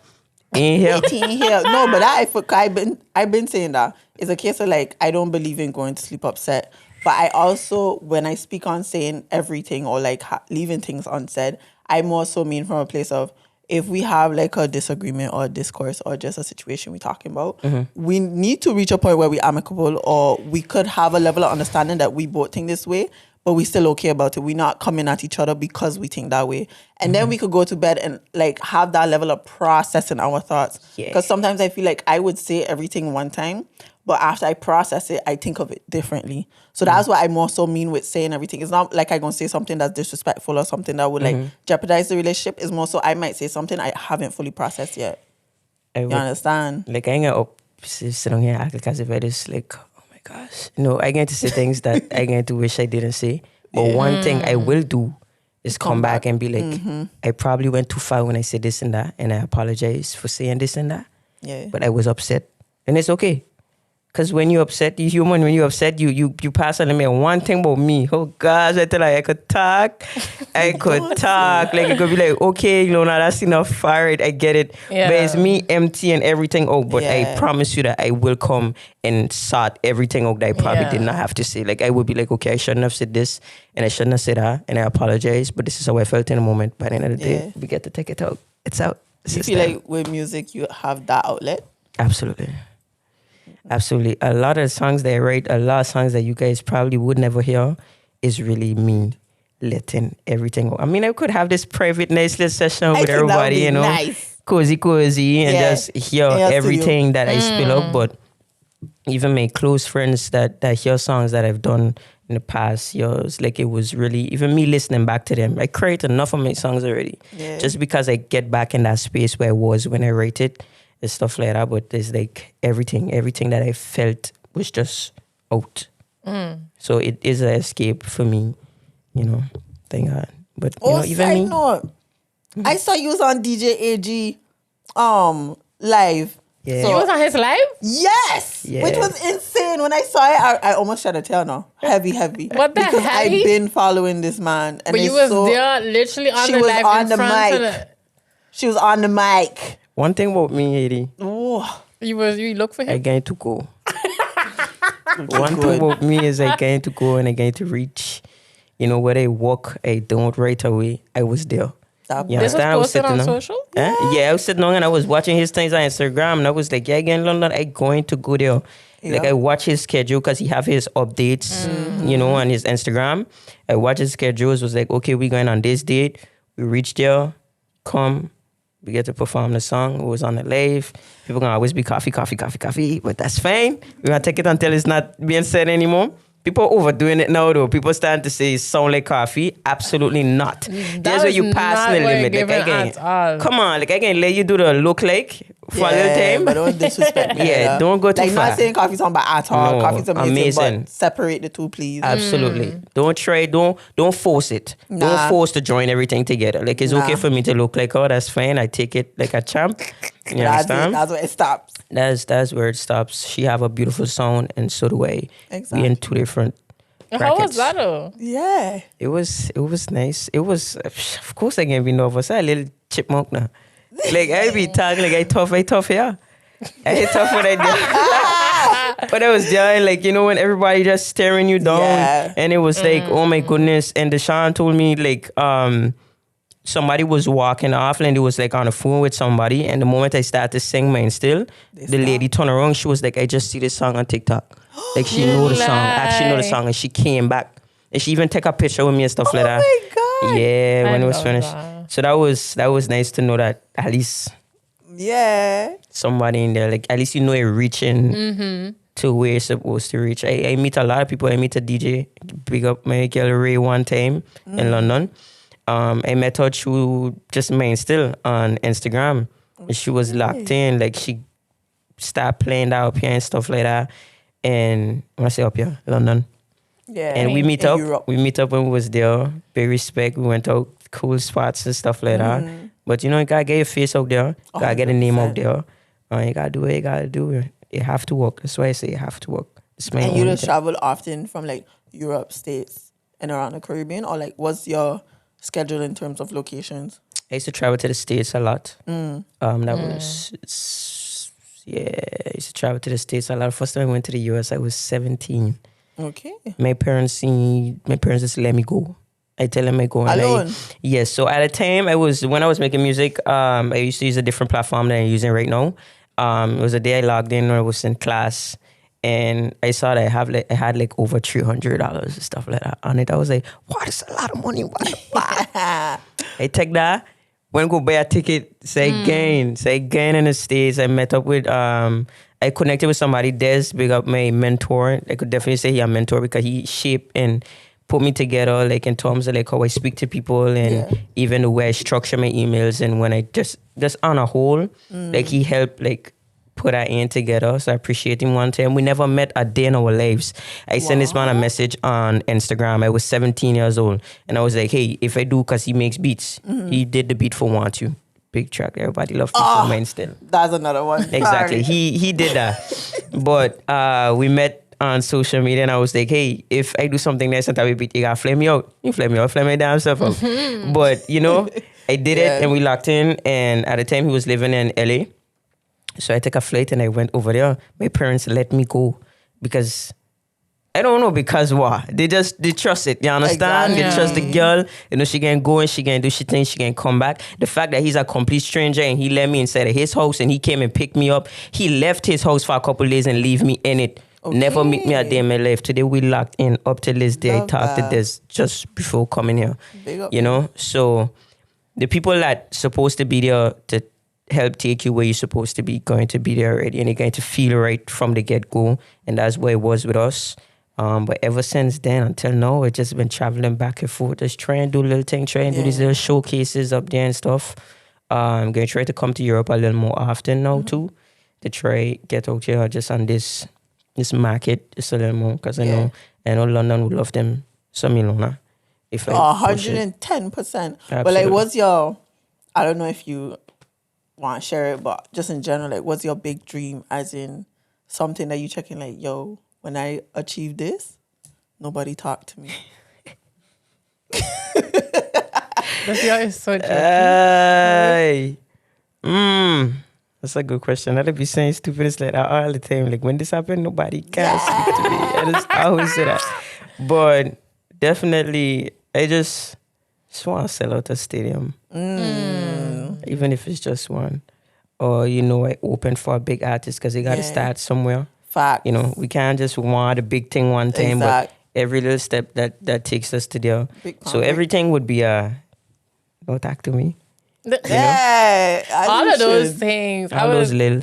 in here. 18 here. No, but I've been saying that. It's a case of like, I don't believe in going to sleep upset. But I also, when I speak on saying everything or like leaving things unsaid, I more so mean from a place of, if we have like a disagreement or a discourse or just a situation we're talking about, we need to reach a point where we're amicable, or we could have a level of understanding that we both think this way, but we still okay about it. We're not coming at each other because we think that way. And then we could go to bed and like have that level of processing our thoughts. Yeah. Because sometimes I feel like I would say everything one time, but after I process it, I think of it differently. So that's what I more so mean with saying everything. It's not like I'm going to say something that's disrespectful or something that would like jeopardize the relationship. It's more so I might say something I haven't fully processed yet. I You would- understand? Like, I ain't gonna sit on here and act like as if I just like, oh my gosh. No, I get to say things that I get to wish I didn't say. But one thing I will do is come back and be like, I probably went too far when I said this and that, and I apologize for saying this and that. Yeah. But I was upset. And it's okay. Because when you're upset, you're human. When you're upset, you pass on me. One thing about me, oh gosh, I tell you, I could talk. Like, it could be like, okay, Elona, that's enough. All right, I get it. Yeah. But it's me empty and everything. Oh, but I Yeah. promise you that I will come and sort everything out that I probably Yeah. did not have to say. Like, I would be like, okay, I shouldn't have said this and I shouldn't have said that. And I apologize. But this is how I felt in the moment. By the end of the day, Yeah. we get to take it out. It's out. Do you It's feel time. like with music, you have that outlet? Absolutely. Absolutely. A lot of songs that I write, a lot of songs that you guys probably would never hear is really me letting everything go. I mean, I could have this private, nice little session with think that would everybody, be you know, nice. cozy, and Yeah. just hear In your everything that I spill up. But even my close friends that hear songs that I've done in the past years, like it was really, even me listening back to them, I create enough of my songs already. Yeah. Just because I get back in that space where I was when I write it and stuff like that. But there's like everything that I felt was just out. So it is an escape for me, thank God. But even side me, note, I saw you was on DJ AG live. Yeah. So, You was on his live? yes, Yeah. which was insane. When I saw it, I almost shed a tear now. Heavy. What the because heavy? I've been following this man. And But you was there literally on she the was live on in the front of mic. She was on the mic. one thing about me, Haiti, Oh, You look for I him? going to go. One thing about me is I going to go and I going to reach. Where I walk, I don't right away. I was there. You This was understand? I was posted on sitting social? Yeah, I was sitting on and I was watching his things on Instagram and I was like, yeah, again, London, I going to go there. Like Yeah. I watch his schedule because he have his updates, on his Instagram. I watch his schedules, was like, okay, we're going on this date. We reach there, come, we get to perform the song. It was on the live. People gonna always be coffee, but that's fine. We're gonna take it until it's not being said anymore. People overdoing it now though. People starting to say it sound like coffee. Absolutely not. There's where is you pass not the what limit. you're Like giving at all. come on, like I can let you do the look like for a little time. but don't disrespect me. Yeah, don't go too like, far. not saying coffee's on bad at all. No, Coffee's amazing, amazing. but separate the two, please. Absolutely. Don't try. Don't force it. Nah. Don't force to join everything together. Like it's Nah. okay for me to look like, oh, that's fine. I take it like a champ. You That's it. understand? That's where it stops. That's where it stops. She have a beautiful sound, and so do I. Exactly. We in two different. How was brackets. that though? Yeah. It was nice. It was, of course, I can be nervous. I'm a little chipmunk now. Like I be talking like I tough, yeah. I tough when I do. But I was there, like when everybody just staring you down, Yeah. and it was like, oh my goodness. And Deshaun told me like, somebody was walking off, and it was like on the phone with somebody. And the moment I started to sing mine, still, the lady turned around. She was like, I just see this song on TikTok. Like she know the song, actually know the song, and she came back, and she even take a picture with me and stuff like that. Oh my God. Yeah, when it was love finished. that. So that was nice to know that at least Yeah. somebody in there, like at least you're reaching to where you're supposed to reach. I meet a lot of people. I meet a DJ, big up my girl Ray one time in London. I met her through just mine still on Instagram. She was locked in, like she started playing that up here and stuff like that. And when I say up here, London. Yeah. And we meet in up. Europe. We meet up when we was there. Big respect. We went out cool spots and stuff like that. But you gotta get your face out there. Gotta get a name out there. You gotta do what you gotta do. You have to work. That's why I say you have to work. It's my And you only just thing. travel often from like Europe, States, and around the Caribbean? Or like, what's your schedule in terms of locations? I used to travel to the States a lot. I used to travel to the States a lot. First time I went to the US, I was 17. Okay. My parents just let me go. I tell them I go. And Alone? Yes. So at the time when I was making music, I used to use a different platform than I'm using right now. It was a day I logged in when I was in class, and I saw that I had like over $300 and stuff like that on it. I was like, wow, that's a lot of money. What? I take that. When I go buy a ticket, say again in the States. I met up with I connected with somebody, Des, big up my mentor. I could definitely say he's a mentor because he shaped and put me together, like in terms of like how I speak to people and even the way I structure my emails. And when I just on a whole, like he helped like put that in together. So I appreciate him one time. We never met a day in our lives. I sent this man a message on Instagram. I was 17 years old. And I was like, hey, if I do, because he makes beats. He did the beat for Want You. Big track. Everybody loves beat for mine still. That's another one. Exactly. Sorry. He did that. But we met on social media, and I was like, hey, if I do something nice and that beat, you gotta flame me out. You flame me out, flame my damn stuff out. But I did it, and we locked in. And at the time he was living in LA. So I took a flight and I went over there. My parents let me go because I don't know because what. They trust it. You understand? Exactly. They trust the girl. She can go and she can do she thinks she can come back. The fact that he's a complete stranger and he let me inside of his house and he came and picked me up. He left his house for a couple of days and leave me in it. Okay. Never meet me a day in my life. Today we locked in up till this day. Love I talked that. to this just before coming here. Big up. So the people that supposed to be there to help take you where you're supposed to be, going to be there already, and you're going to feel right from the get-go, and that's what it was with us. But ever since then until now, I've just been traveling back and forth, just trying to do little things, trying to do these little showcases up there and stuff. I'm going to try to come to Europe a little more often now too, to try get out here just on this market just a little more, because I know I know London would love them some Elona. If I push it. 110%. But like, Absolutely. what's your, I don't know if you want to share it, but just in general, like, what's your big dream? As in something that you checking, like, yo, when I achieve this, nobody talk to me. That's why it's so joking. Ay. That's a good question. I'd be saying stupid like that all the time. Like when this happened, nobody can speak to me. I always say that. But definitely, I just want to sell out a stadium. Even if it's just one. Or, I open for a big artist because they got to start somewhere. Facts. We can't just want a big thing one time, but every little step that takes us to there. So everything would be don't talk to me. All of those things. All those little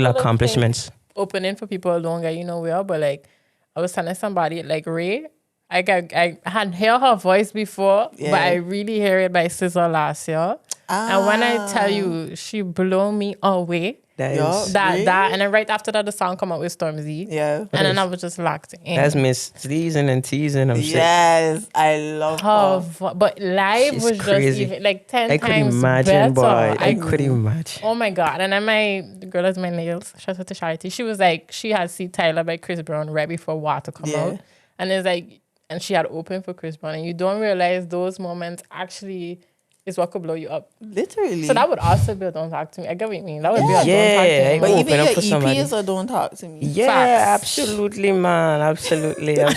accomplishments. Opening for people longer, we are. But like, I was telling somebody like Ray. I had heard her voice before, but I really hear it by SZA last year. And when I tell you, she blew me away. That and then right after that, the song come out with Stormzy. Yeah. And then I was just locked in. That's Miss Teasing and Teasing. Yes, I love her. But live She's was crazy. just even like 10 I times could imagine, better. boy. I could imagine. Oh my God. And then the girl does my nails, shout out to Charity. She was like, she had See Tyler by Chris Brown right before Water come out. And it's like, and she had opened for Chris Brown. And you don't realize those moments actually is what could blow you up. Literally. So that would also be a Don't Talk to Me. I get what you mean. That would be a Don't Talk to Me. But open even up your for somebody. EPs or Don't Talk to Me. Yeah, Facts. absolutely, man. Absolutely. I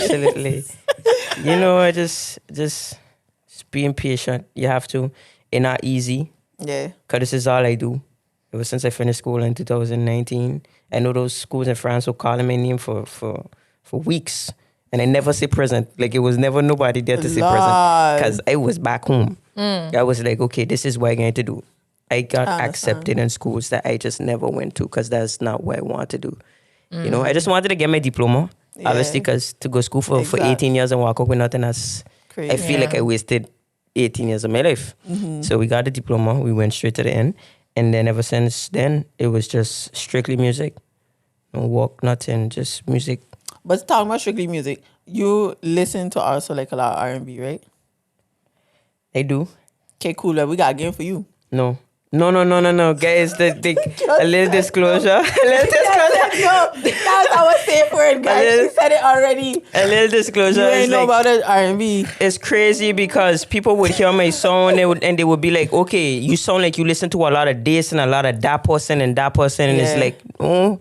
just being patient. You have to. It's not easy. Yeah. Because this is all I do. Ever since I finished school in 2019. I know those schools in France were calling my name for weeks. And I never say present. Like, it was never nobody there to say present. Because I was back home. I was like, okay, this is what I'm going to do. I got accepted in schools that I just never went to because that's not what I want to do. I just wanted to get my diploma. Obviously, because to go to school for 18 years and walk up with nothing, that's crazy. I feel like I wasted 18 years of my life. So we got the diploma. We went straight to the end. And then ever since then, it was just strictly music. No work, nothing, just music. But talking about strictly music, you listen to also like a lot of R&B, right? I do. Okay, cool. We got a game for you. No. Guys, a little disclosure. No, that's our safe word, guys. She said it already. A little disclosure. You ain't know about it, R&B. It's crazy because people would hear my song and they would be like, okay, you sound like you listen to a lot of this and a lot of that person and that person. And it's like, oh.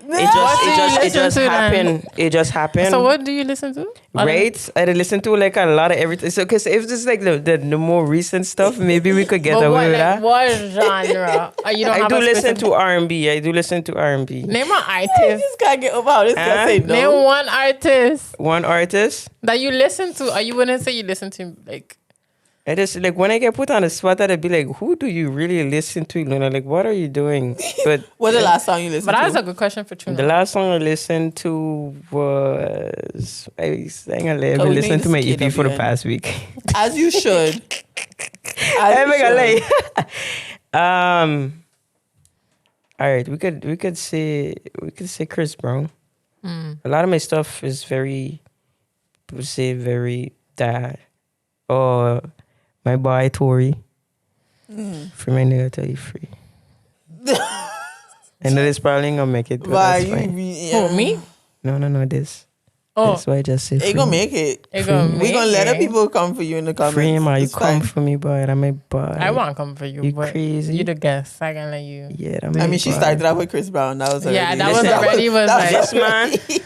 It just happened. It just happened. So what do you listen to? Right? I listen to like a lot of everything. So because if it's like the more recent stuff, maybe we could get away with that. What genre? I do listen to R&B. Name an artist. This guy get about this. Guy say no. Name one artist. One artist that you listen to. Or you wouldn't say you listen to like. I just like when I get put on the spot, I'd be like, "Who do you really listen to, Luna? Like, what are you doing?" But what's the last song you listened to? But that was a good question for Tuna. The last song I listened to was I sang a little bit. Listened to my EP for the past week. As you should. All right, we could say Chris Brown. A lot of my stuff is very that. Or my boy Tori. Free my nigga till you free. I know this probably ain't gonna make it, but that's fine. Who, me? No, this. Oh. That's why I just say free. It gonna make it. We gonna let the people come for you in the comments. Free man, you come for me, boy. I'm my boy. I won't come for you. You but crazy. You the guest. I can let you. Yeah, I mean, she started out with Chris Brown. That was already. Yeah, that was already.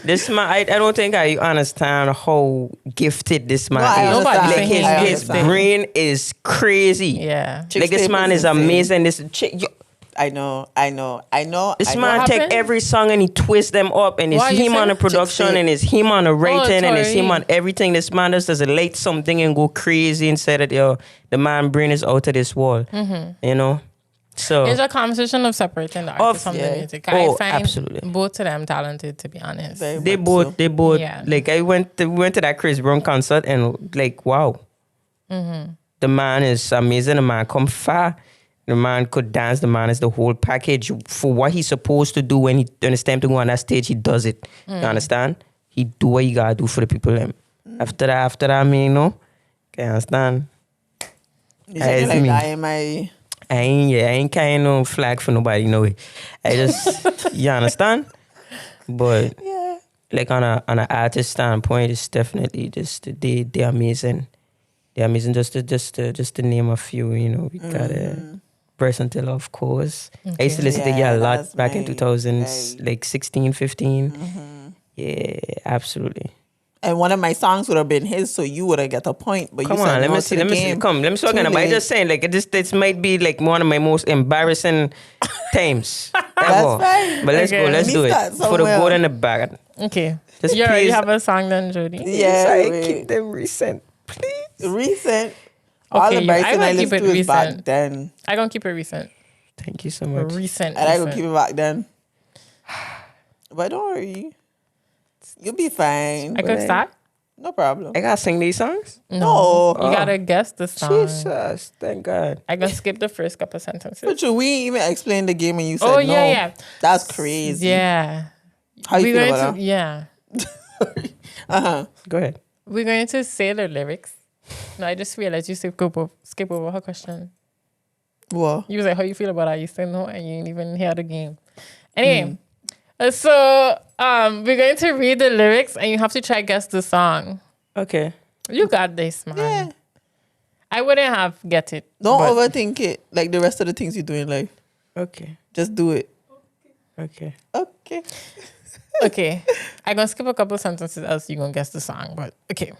This man. I don't think I understand how gifted this man is. Nobody his brain is crazy. Yeah, like this man is amazing. This chick. I know. This man take every song and he twists them up, and it's him on the production, and it's him on the writing, and it's him on everything. This man just does light something and go crazy instead of the man brain is out of this world. So it's a conversation of separating the artist from the music. I find absolutely. both of them talented, to be honest. They both. Yeah. Like we went to that Chris Brown concert and like wow, the man is amazing. The man come far. The man could dance. The man is the whole package for what he's supposed to do when it's time to go on that stage. He does it. You understand? you do what you gotta do for the people. After that, I mean, can you understand? You say like that in my... I ain't carrying no flag for nobody, no way. I just, you understand? But Yeah. like on an artist standpoint, it's definitely just they're amazing. They're amazing. Just to name a few, we got Versatile, of course. I used to listen to a lot back in 2000s, like 16, 15. Yeah, absolutely. And one of my songs would have been his, so you would have got a point. But Come you said on, let me see. Let me talk about. I just saying, like, this might be like one of my most embarrassing times ever. That's fine. But let's go. Let's do it for the good and the bad. Okay. Just You already please- have a song then, Jody? Yeah, Sorry, wait. keep them recent, please. Recent. All Okay, the Bryson I will I keep listened it to is back recent. then. I gonna keep it recent. Thank you so much. Recent. And I will recent. keep it back then. But don't worry. You'll be fine. I could start? No problem. I gotta sing these songs. No. You gotta guess the song. Jesus, thank God. I gonna skip the first couple sentences. But we ain't even explained the game and you said Oh, no. yeah. That's crazy. Yeah. How you We're feel going about to, yeah. Go ahead. We're going to say the lyrics. No, I just realized you skip over her question. that? What? You was like, how you feel about that? You said no, and you didn't even hear the game. Anyway, so we're going to read the lyrics, and you have to try guess the song. Okay. You got this, man. Yeah. I wouldn't have get it. Don't but- overthink it like the rest of the things you do in life. Okay. Just do it. Okay. Okay. Okay. I'm gonna skip a couple sentences else you're gonna guess the song, but okay.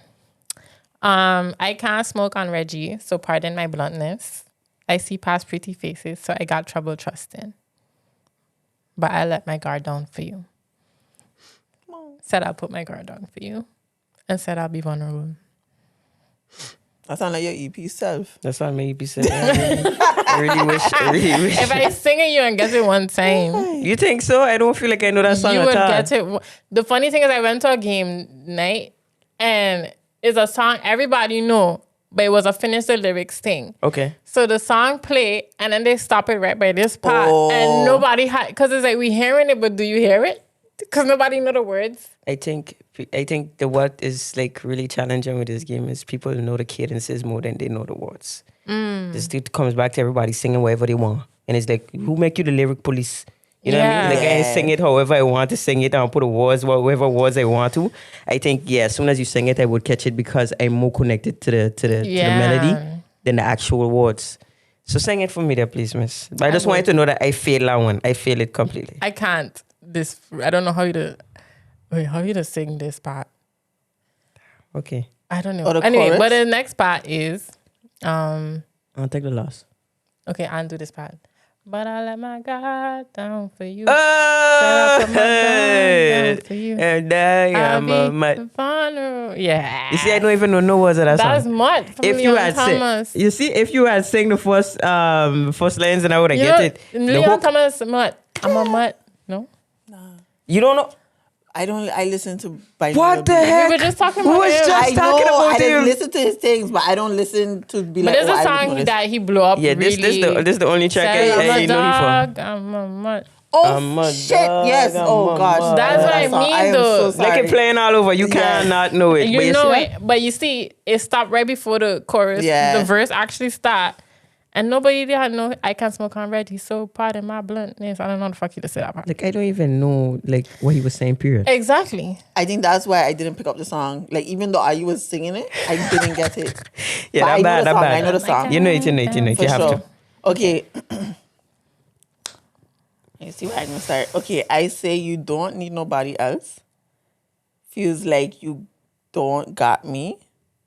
I can't smoke on Reggie, so pardon my bluntness. I see past pretty faces, so I got trouble trusting. But I let my guard down for you. Said I'll put my guard down for you. And said I'll be vulnerable. That sound like your EP self. That's what made me say. I really wish. If I sing it you and guess it one time, You think so? I don't feel like I know that song you at would all. get it. The funny thing is I went to a game night and it's a song everybody know, but it was a finish the lyrics thing. Okay. So the song play and then they stop it right by this part and nobody had, because it's like we hearing it, but do you hear it? Because nobody know the words. I think what is like really challenging with this game is people know the cadences more than they know the words. This dude comes back to everybody singing whatever they want, and it's like, who make you the lyric police? You know what I mean? Like I sing it however I want to sing it, and put the words whatever words I want to. I think as soon as you sing it, I would catch it because I'm more connected to the melody than the actual words. So sing it for me there, please, miss. But I just wanted to know that I failed that one. I failed it completely. I can't. I don't know how you to sing this part. Okay. I don't know. Or the Anyway, chorus? but the next part is I'll take the loss. okay, I'll do this part. But I let my guard down for you. Oh, Put my guard down for you. And I I'll am be vulnerable. Yeah. You see, I don't even know no words of that That's song. mud from If you Leon had Thomas. sing, you see, if you had sing the first lines, and I would have get it. The Leon hook, Thomas mud. I'm a mud. No? you don't know I listen to by what the heck? We were just talking Who about was him. just I talking know, about I him? just listen to his things, but I don't listen to be But like, there's oh, a I song know this. that he blew up Yeah, really. this the only track said, I I'm a know dog, you I'm a mud. Oh, I'm a shit. dog, Yes. I'm Oh, a gosh. mud. That's what I That song. mean, am though. so for. Like sorry. it playing all over. You Yeah. cannot know it. But You know see it, but you see, it stopped right before the chorus. Yeah. The verse actually start. And nobody there had no, I can't smoke on red. He's so pardon my bluntness. I don't know the fuck you to say that part. Like I don't even know like what he was saying. Period. Exactly. I think that's why I didn't pick up the song. Like, even though I was singing it, I didn't get it. Yeah, But I that know bad. the song. I know the song. You know it. For You have sure. to. Okay. You see where I'm gonna start? Okay, I say you don't need nobody else. Feels like you don't got me.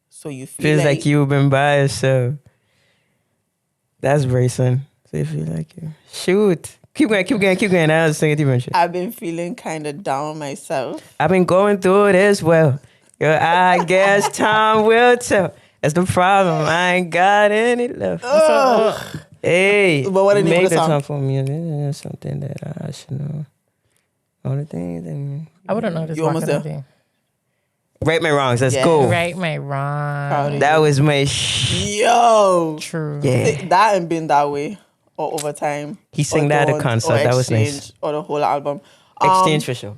So you feel Feels like you've been by yourself. That's bracing. So you feel like you shoot. Keep going. I'll sing it eventually. I've been feeling kind of down myself. I've been going through it as well. Yo, I guess time will tell. That's the problem. I ain't got any left. Hey, But what the you name of make the the song? song for me. That's something that I should know. Only thing that I wouldn't know this. You almost back in there. the day. right my wrongs. Let's Yeah. go. Right, my wrong. Proud of That you. was my Yo. True. yeah. That and Been That Way or Overtime. He sang or that at a Don't, concert. or That was nice. Exchange, or the whole album. Exchange for sure.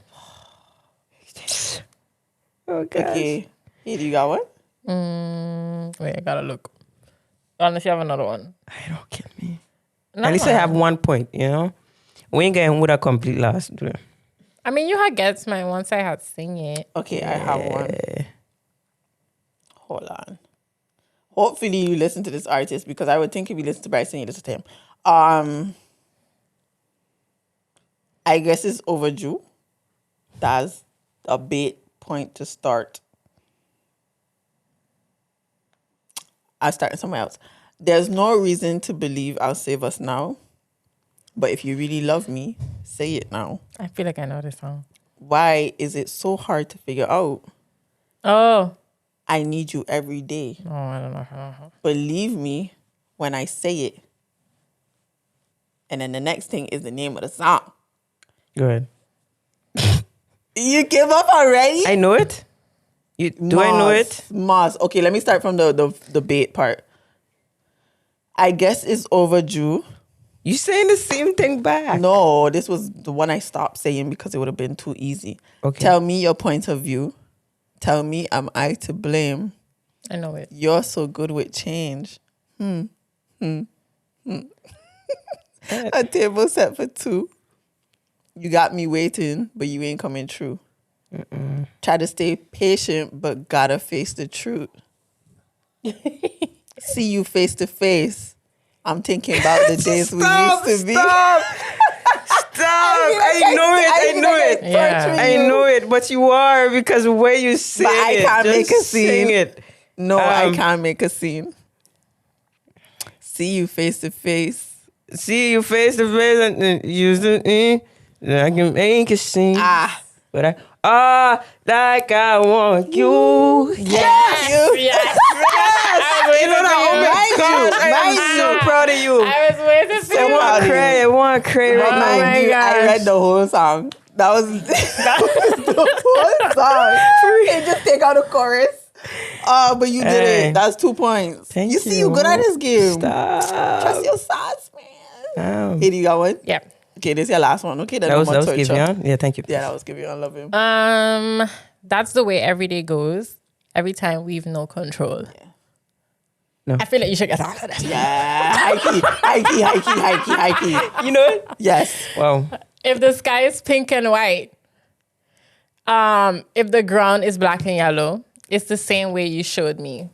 Oh, gosh. Okay. Hey, do you got one? Wait, I gotta look. Unless you have another one. I don't kill me. No, At least I have 1 point, you know? We ain't getting with a complete loss. I mean, you had guessed mine once I had sing it. Okay, I have one. Hold on. Hopefully you listen to this artist because I would think if you listen to Bryson, you listen to him. I guess it's overdue. That's a bait point to start. I'll start somewhere else. There's no reason to believe I'll save us now. But if you really love me, say it now. I feel like I know this song. Why is it so hard to figure out? Oh. I need you every day. Oh, I don't know. Believe me when I say it. And then the next thing is the name of the song. Go ahead. You give up already? I know it. Do I know it? Moss. Okay, let me start from the bait part. I guess it's overdue. You saying the same thing back? No, this was the one I stopped saying because it would have been too easy. Okay. Tell me your point of view. Tell me, am I to blame? I know it. You're so good with change. A table set for two. You got me waiting, but you ain't coming true. Try to stay patient, but gotta face the truth. See you face to face. I'm thinking about the days we used to be. Stop! I know it. Yeah. I know it, but you are because the way you sing But I it. can't just make a scene. sing it. No, I can't make a scene. See you face to face. See you face to face and use the I can make a scene. But like I want you. Yes. Yes. You know that? Oh my God, I am so proud of you. I was waiting for I you. want to cry right now. Mind you, I gosh. read the whole song. That was the whole song. And just take out the chorus. But you did Hey. it. That's 2 points. Thank you see, you good at this game. Stop. Trust your sauce, man. Damn. Hey, do you got one? Yeah. Okay, this is your last one. Okay, then That was no more torture. Giveon? Yeah, thank you. Yeah, that was Giveon. I love him. That's the way every day goes. Every time we've no control. Yeah. No. I feel like you should get all of that. Yeah, high key. You know it? Yes. Wow. If the sky is pink and white, if the ground is black and yellow, it's the same way you showed me.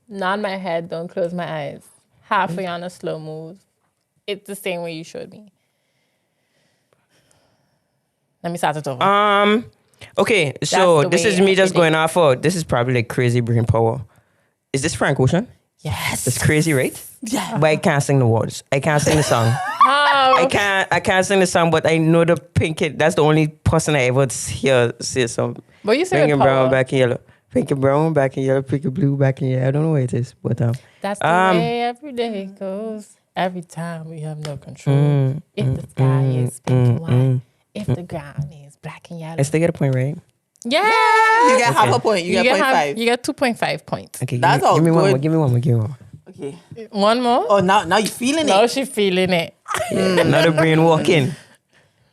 Nod my head, don't close my eyes. Halfway on a slow move. It's the same way you showed me. Let me start it over. Okay, so the this way is me just everything- going off of, this is probably like crazy brain power. Is this Frank Ocean? Yes. That's crazy, right? Yeah. But I can't sing the words. I can't sing the song. I can't sing the song, but I know the pink kid. That's the only person I ever hear say some. But you said Pink and power. brown, back in yellow. Pink and brown, back in yellow. Pink and blue, back in yellow. I don't know what it is, but That's the way every day goes. Every time we have no control. If the sky is pink and white. If the ground is black and yellow. I still get a point, right? Yeah. You get half a point. You get 0.5. You get 2.5 points. Okay, That's all give me one good. more. Give me one more. Give me one more. Okay. One more? Oh, now you feeling Now it. she feeling it. Another brain walking.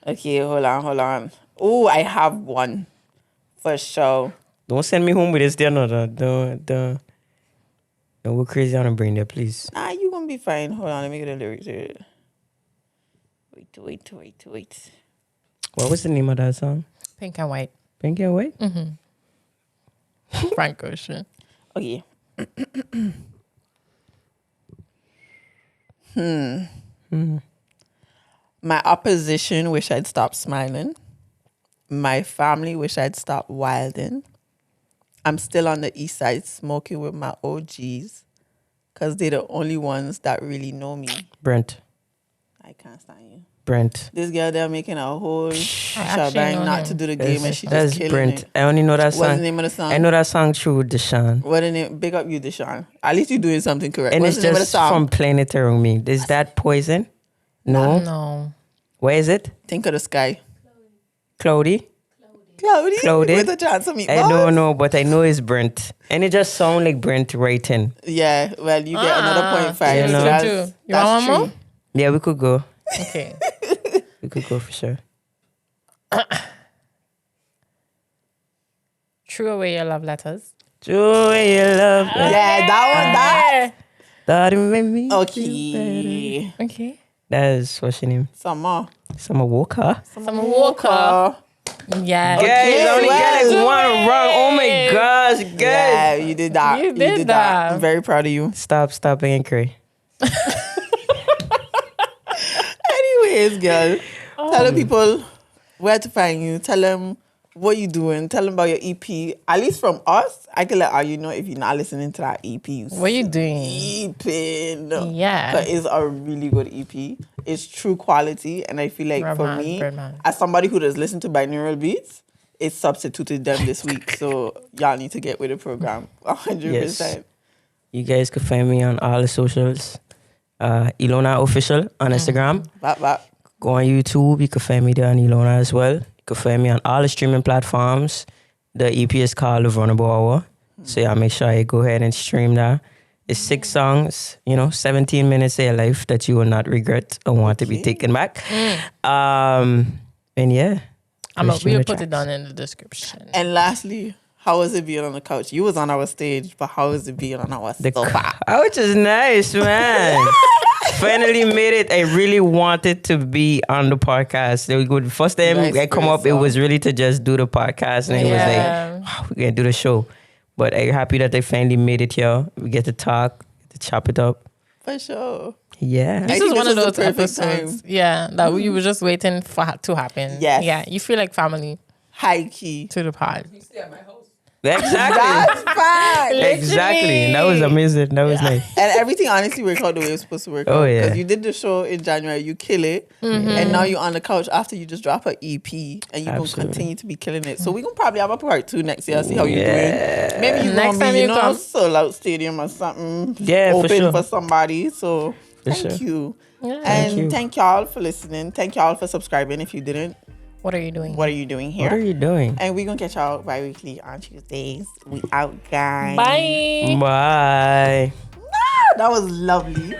Okay, hold on. Oh, I have one. For sure. Don't send me home with this. There, no, don't go crazy on a brain there, please. Nah, you gonna be fine. Hold on, let me get the lyrics here. Wait. What was the name of that song? Pink and white. Pink and white? Frank Ocean. Okay. My opposition wish I'd stop smiling. My family wish I'd stop wilding. I'm still on the east side smoking with my OGs because they're the only ones that really know me. Brent. I can't stand you. Brent. This girl, they're making a whole shebang know not him. to do the game and she That's just killing Brent. it. I only know that What's song. the name of the song? I know that song through Deshaun. What the name? Big up you, Deshaun. At least you're doing something correct. And What's it's the name of the just song? from playing it around me. Is that Poison? No. No. Where is it? Think of the sky. Cloudy? Cloudy? With a chance of meatballs? I don't know, but I know it's Brent. And it just sounds like Brent writing. Yeah, well, you get another 0.5. You So know. that's, You that's want one true. more? Yeah, we could go. Okay. We could go for sure. Threw away your love letters. Joy, you love me. Yeah, that Thought it made me one. feel Okay. Okay. That's what's your name? Summer. Summer Walker. Summer Walker. Yeah. Guys, Okay, only get well. one wrong. Oh my gosh, guys. Yeah, you did that. You did that. I'm very proud of you. Stop being cray. Anyways, girl, tell the people where to find you. Tell them what you doing. Tell them about your EP. At least from us, I can let you know if you're not listening to that EP. What you doing? Sleeping. Yeah. But it's a really good EP. It's true quality. And I feel like for Birdman, me, Birdman. as somebody who does listen to binaural beats, it substituted them this week. So y'all need to get with the program. 100%. Yes. You guys can find me on all the socials. Elona Official on Instagram. Bap. Go on YouTube. You can find me there on Elona as well. You can find me on all the streaming platforms. The EP is called The Vulnerable Hour. So yeah, make sure you go ahead and stream that. It's 6 songs, 17 minutes of your life that you will not regret or want to be taken back. And yeah. We'll stream the put it tracks. down in the description. And lastly, how was it being on the couch? You was on our stage, but how was it being on our sofa? Which is nice, man. Finally made it. I really wanted to be on the podcast. First time I come up, it was really to just do the podcast. And it was like, oh, we're going to do the show. But I'm happy that I finally made it here. We get to talk, to chop it up. For sure. Yeah. This think is one this of was the those perfect episodes. Yeah, that you were just waiting for to happen. Yes. Yeah, you feel like family High key. to the pod. You stay at my house. Exactly. That's fine. Exactly. That was amazing. That was nice. And everything honestly worked out the way it was supposed to work Oh, out. yeah. Because you did the show in January, you kill it. And now you're on the couch after you just drop an EP and you're going to Absolutely. continue to be killing it. So we're going to probably have a part 2 next year, see how you're doing. Maybe you're Next going to time be, you come. sold out stadium or something. Yeah, for open sure. for somebody. So For thank sure. you. Yeah. And thank y'all for listening. Thank y'all for subscribing. If you didn't, What are you doing? what are you doing here? What are you doing? And we're going to catch y'all bi-weekly on Tuesdays. We out, guys. Bye. Bye. That was lovely.